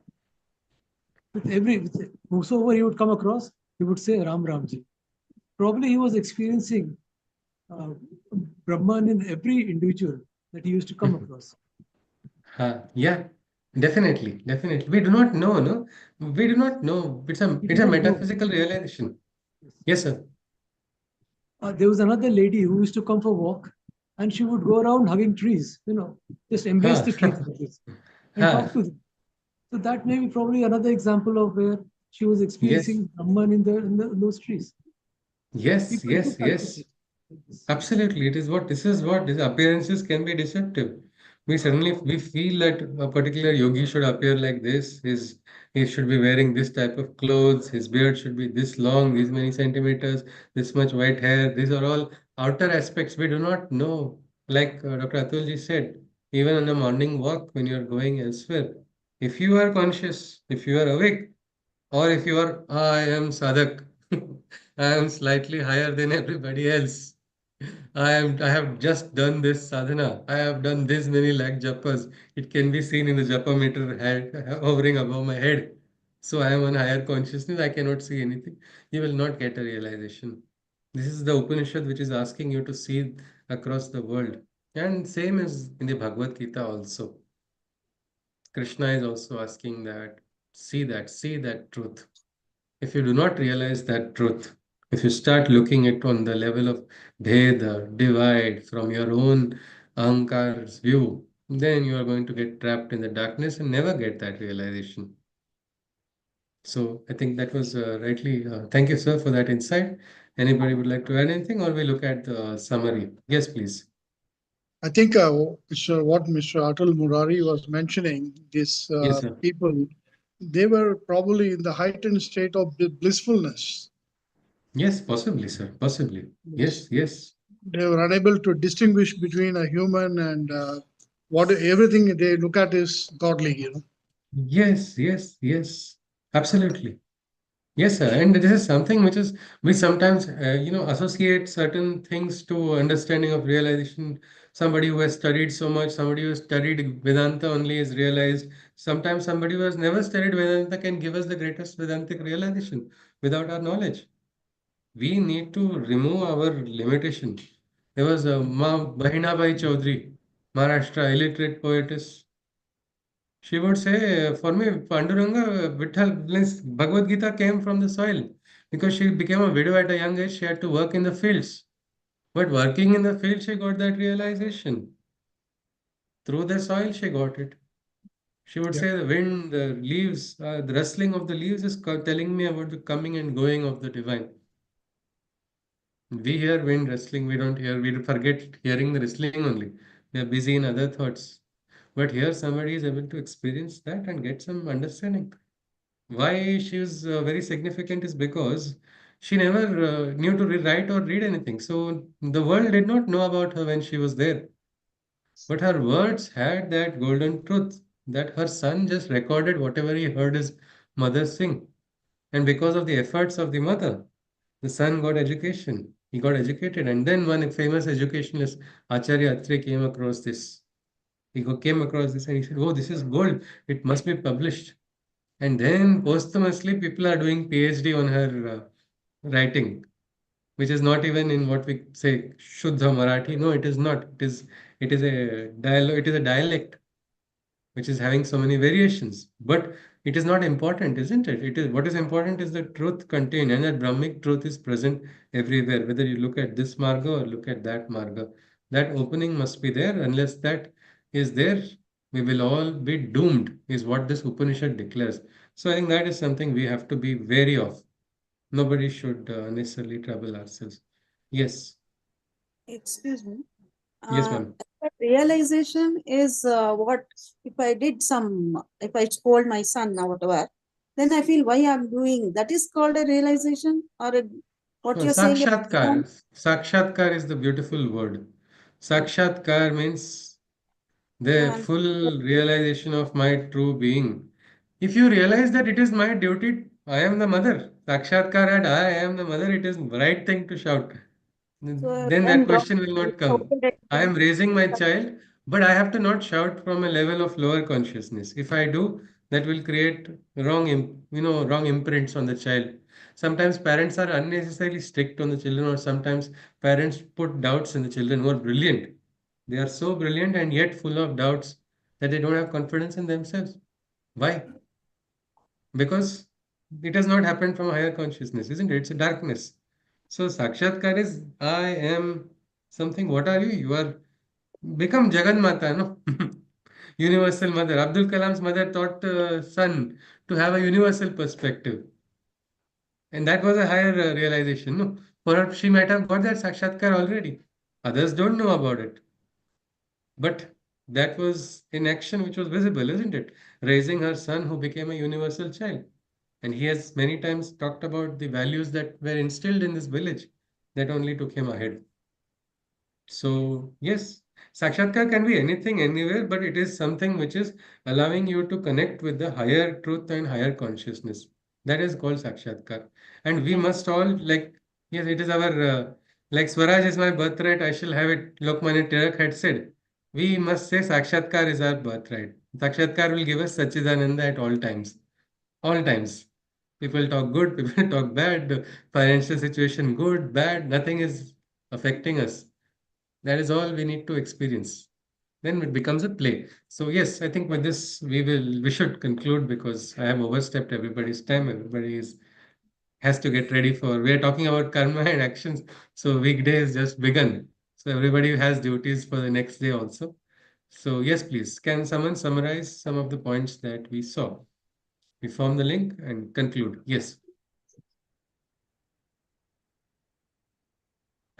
Speaker 11: With whosoever he would come across, he would say Ram Ramji. Probably he was experiencing uh, Brahman in every individual that he used to come across.
Speaker 1: Yeah, definitely, definitely. We do not know, no? We do not know. It's a
Speaker 11: He
Speaker 1: it's
Speaker 11: did
Speaker 1: a
Speaker 11: not know.
Speaker 1: metaphysical realization. Yes, sir.
Speaker 11: There was another lady who used to come for walk, and she would go around hugging trees, just embrace
Speaker 1: Ha.
Speaker 11: the trees like this and
Speaker 1: Ha.
Speaker 11: talk to them. So that may be probably another example of where she was
Speaker 1: Yes,
Speaker 11: experiencing Brahman in those trees.
Speaker 1: yes,
Speaker 11: People do
Speaker 1: yes,
Speaker 11: practice
Speaker 1: yes.
Speaker 11: it like this.
Speaker 1: Absolutely. It is what this is what these appearances can be deceptive. We feel that a particular yogi should appear like this. He should be wearing this type of clothes. His beard should be this long, these many centimeters, this much white hair. These are all outer aspects we do not know. Like Dr. Atulji said, even on a morning walk when you are going elsewhere, if you are conscious, if you are awake, or if you are, I am sadhak, I am slightly higher than everybody else. I have just done this sadhana. I have done this many lakh japas. It can be seen in the japa meter head, hovering above my head. So I am on higher consciousness. I cannot see anything. You will not get a realization. This is the Upanishad which is asking you to see across the world. And same as in the Bhagavad Gita also. Krishna is also asking see that truth. If you do not realize that truth, if you start looking at on the level of bheda, divide from your own ahankar's view, then you are going to get trapped in the darkness and never get that realization. So I think that was rightly. Thank you, sir, for that insight. Anybody would like to add anything, or we look at the summary? Yes, please.
Speaker 4: I think what Mr. Atul Murari was mentioning, these
Speaker 1: Yes, sir.
Speaker 4: people, they were probably in the heightened state of blissfulness.
Speaker 1: Yes, possibly, sir. Possibly.
Speaker 4: Yes.
Speaker 1: Yes, yes.
Speaker 4: They were unable to distinguish between a human and what everything they look at is godly, you know.
Speaker 1: Yes, yes, yes. Absolutely. Yes, sir. And this is something which is we sometimes associate certain things to understanding of realization. Somebody who has studied so much, somebody who has studied Vedanta only is realized. Sometimes somebody who has never studied Vedanta can give us the greatest Vedantic realization without our knowledge. We need to remove our limitation. There was Ma Bahina Bai Chaudhary, Maharashtra, illiterate poetess. She would say, for me, Panduranga, Vitthal, means Bhagavad Gita came from the soil because she became a widow at a young age. She had to work in the fields. But working in the field, she got that realization. Through the soil, she got it. She would
Speaker 4: Yeah.
Speaker 1: say, the wind, the leaves, the rustling of the leaves is telling me about the coming and going of the divine. We hear wind rustling, we don't hear, we forget hearing the rustling only. We are busy in other thoughts. But here, somebody is able to experience that and get some understanding. Why she is very significant is because she never knew to write or read anything. So the world did not know about her when she was there. But her words had that golden truth that her son just recorded whatever he heard his mother sing. And because of the efforts of the mother, the son got education. He got educated. And then one famous educationalist, Acharya Atre, came across this. Came across this and he said, oh, this is gold. It must be published. And then posthumously, people are doing PhD on her writing, which is not even in what we say Shuddha Marathi. No, it is not. It is a dialogue. It is a dialect which is having so many variations. But it is not important, isn't it? It is what is important is the truth contained, and that Brahmic truth is present everywhere. Whether you look at this marga or look at that marga, that opening must be there. Unless that is there, we will all be doomed. Is what this Upanishad declares. So I think that is something we have to be wary of. Nobody should necessarily trouble ourselves. Yes,
Speaker 6: Excuse me.
Speaker 1: yes, ma'am.
Speaker 6: But realization is what if I did some, if I scold my son or whatever, then I feel why I'm doing that is called a realization or what you're saying.
Speaker 1: Sakshatkar. Sakshatkar is the beautiful word. Sakshatkar means the
Speaker 6: Yeah,
Speaker 1: full realization of my true being. If you realize that it is my duty, I am the mother. Sakshatkar at I am the mother, it is right thing to shout.
Speaker 6: so
Speaker 1: Then that
Speaker 6: then God
Speaker 1: question will not come.
Speaker 6: shouted at
Speaker 1: I am
Speaker 6: him.
Speaker 1: raising my child, but I have to not shout from a level of lower consciousness. If I do, that will create wrong imprints on the child. Sometimes parents are unnecessarily strict on the children, or sometimes parents put doubts in the children who are brilliant. They are so brilliant and yet full of doubts that they don't have confidence in themselves. Why? Because it has not happened from higher consciousness, isn't it? It's a darkness. So Sakshatkar is I am something. What are you? You are become Jagan Mata, no? Universal mother. Abdul Kalam's mother taught son to have a universal perspective. And that was a higher realization, no? Perhaps she might have got that Sakshatkar already. Others don't know about it. But That was in action, which was visible, isn't it? Raising her son, who became a universal child. And he has many times talked about the values that were instilled in this village that only took him ahead. So, yes, Sakshatkar can be anything, anywhere, but it is something which is allowing you to connect with the higher truth and higher consciousness. That is called Sakshatkar. And we must all, like, yes, it is our, like, Swaraj is my birthright, I shall have it, Lokmanya Tilak had said. We must say Sakshatkar is our birthright. Sakshatkar will give us Sachidananda at all times. All times. People talk good, people talk bad, the financial situation good, bad, nothing is affecting us. That is all we need to experience. Then it becomes a play. So yes, I think with this we should conclude because I have overstepped everybody's time. Everybody is has to get ready for. We are talking about karma and actions. So weekday has just begun. So everybody has duties for the next day also. So yes, please. Can someone summarize some of the points that we saw? We form the link and conclude. Yes.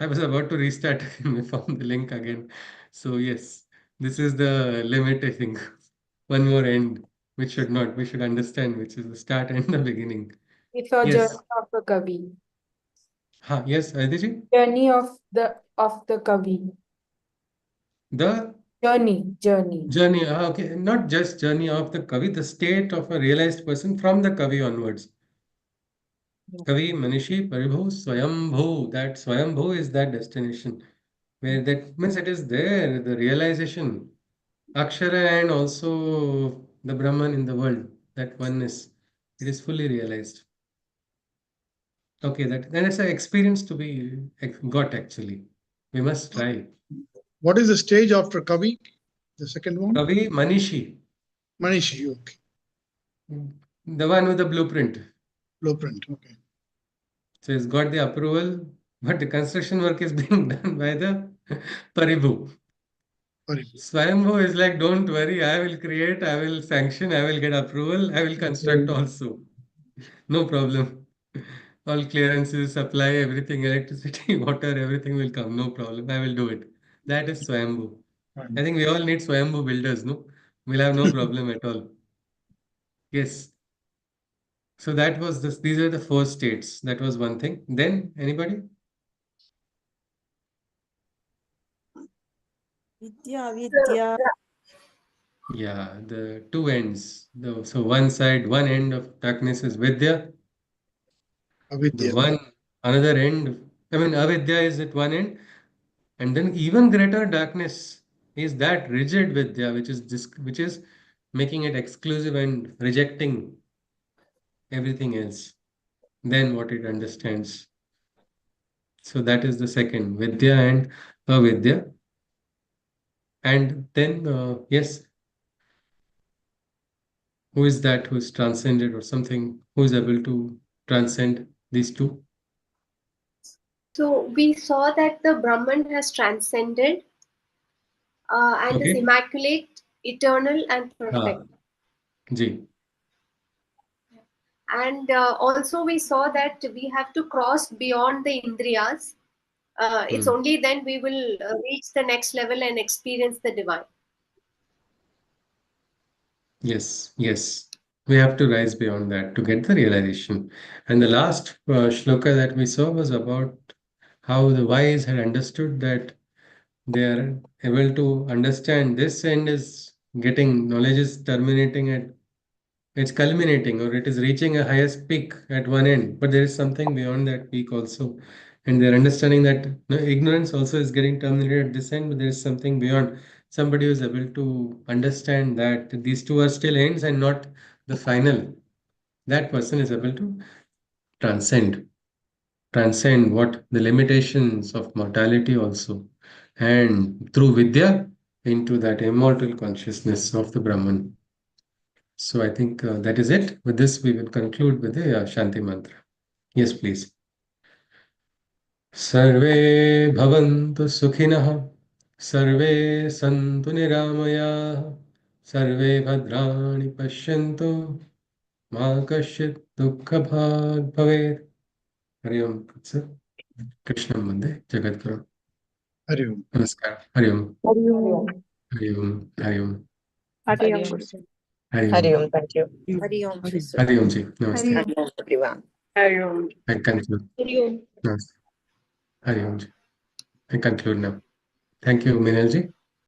Speaker 1: I was about to restart and we found the link again. So yes, this is the limit, I think. One more end, which should not, we should understand, which is the start and the beginning.
Speaker 7: We saw
Speaker 1: Yes.
Speaker 7: journey of the Kavi.
Speaker 1: Yes, Aditi?
Speaker 7: Journey of the Kavi.
Speaker 1: The
Speaker 7: Journey.
Speaker 1: journey, okay, not just journey of the Kavi, the state of a realized person from the Kavi onwards. Kavi, Manishi, Paribhu, Swayambhu. That Swayambhu is that destination where that means it is there, the realization. Akshara and also the Brahman in the world, that oneness, it is fully realized. Okay, that is an experience to be got actually. We must try.
Speaker 4: What is the stage after Kavi? The second one?
Speaker 1: Kavi Manishi,
Speaker 4: Manishi, okay.
Speaker 1: the one with the blueprint.
Speaker 4: Blueprint, okay.
Speaker 1: So he's got the approval, but the construction work is being done by the Paribhu. Swayambhu is like, don't worry, I will create, I will sanction, I will get approval, I will construct also. No problem. All clearances, supply, everything, electricity, water, everything will come. No problem. I will do it. That is Swayambhu. I think we all need Swayambhu builders, no? We'll have no problem at all. Yes. So that was this. These are the four states. That was one thing. Then anybody?
Speaker 6: Vidya.
Speaker 1: Yeah, the two ends. So one side, one end of darkness is Vidya. The
Speaker 4: Avidya.
Speaker 1: one another end, I mean, Avidya is at one end, and then even greater darkness is that rigid Vidya, which is making it exclusive and rejecting everything else than what it understands. So that is the second Vidya and Avidya. And then, yes, who is that who is transcended or something, who is able to transcend these two?
Speaker 10: So we saw that the Brahman has transcended and is
Speaker 1: Okay.
Speaker 10: immaculate, eternal, and perfect.
Speaker 1: Ji.
Speaker 10: And also we saw that we have to cross beyond the Indriyas. It's only then we will reach the next level and experience the divine.
Speaker 1: Yes, yes. We have to rise beyond that to get the realization. And the last shloka that we saw was about how the wise had understood that they are able to understand this end is getting, knowledge is terminating at, it's culminating or it is reaching a highest peak at one end, but there is something beyond that peak also. And they're understanding that no, ignorance also is getting terminated at this end, but there is something beyond. Somebody who is able to understand that these two are still ends and not the final. That person is able to transcend, transcend what the limitations of mortality also, and through Vidya into that immortal consciousness of the Brahman. So I think that is it. With this, we will conclude with the Shanti mantra. Yes, please. सर्वे भवन्तु सुखिनः सर्वे सन्तु निरामयाः सर्वे भद्राणि पश्यन्तु मा कश्चित् दुःखभाग् भवेत् हरि ओम् तत्सत् कृष्णं वन्दे जगद्गुरुं
Speaker 4: Hari Om.
Speaker 1: नमस्कार हरि ओम्
Speaker 8: Hariom.
Speaker 1: Hari Om. Hari Om.
Speaker 5: Hari
Speaker 8: Hari
Speaker 5: Om,
Speaker 8: Om.
Speaker 5: Guruji.
Speaker 1: Hari
Speaker 8: Hari
Speaker 1: Om.
Speaker 8: Om. Thank you.
Speaker 6: Hari Om.
Speaker 11: Hari.
Speaker 1: Hari Om ji. Namaste.
Speaker 2: Hari Om.
Speaker 6: Hari Om, everyone.
Speaker 5: Hari Om.
Speaker 1: I conclude.
Speaker 7: Hari Om.
Speaker 1: Namaste. Hari Om ji. I conclude now. Thank you, Minal ji.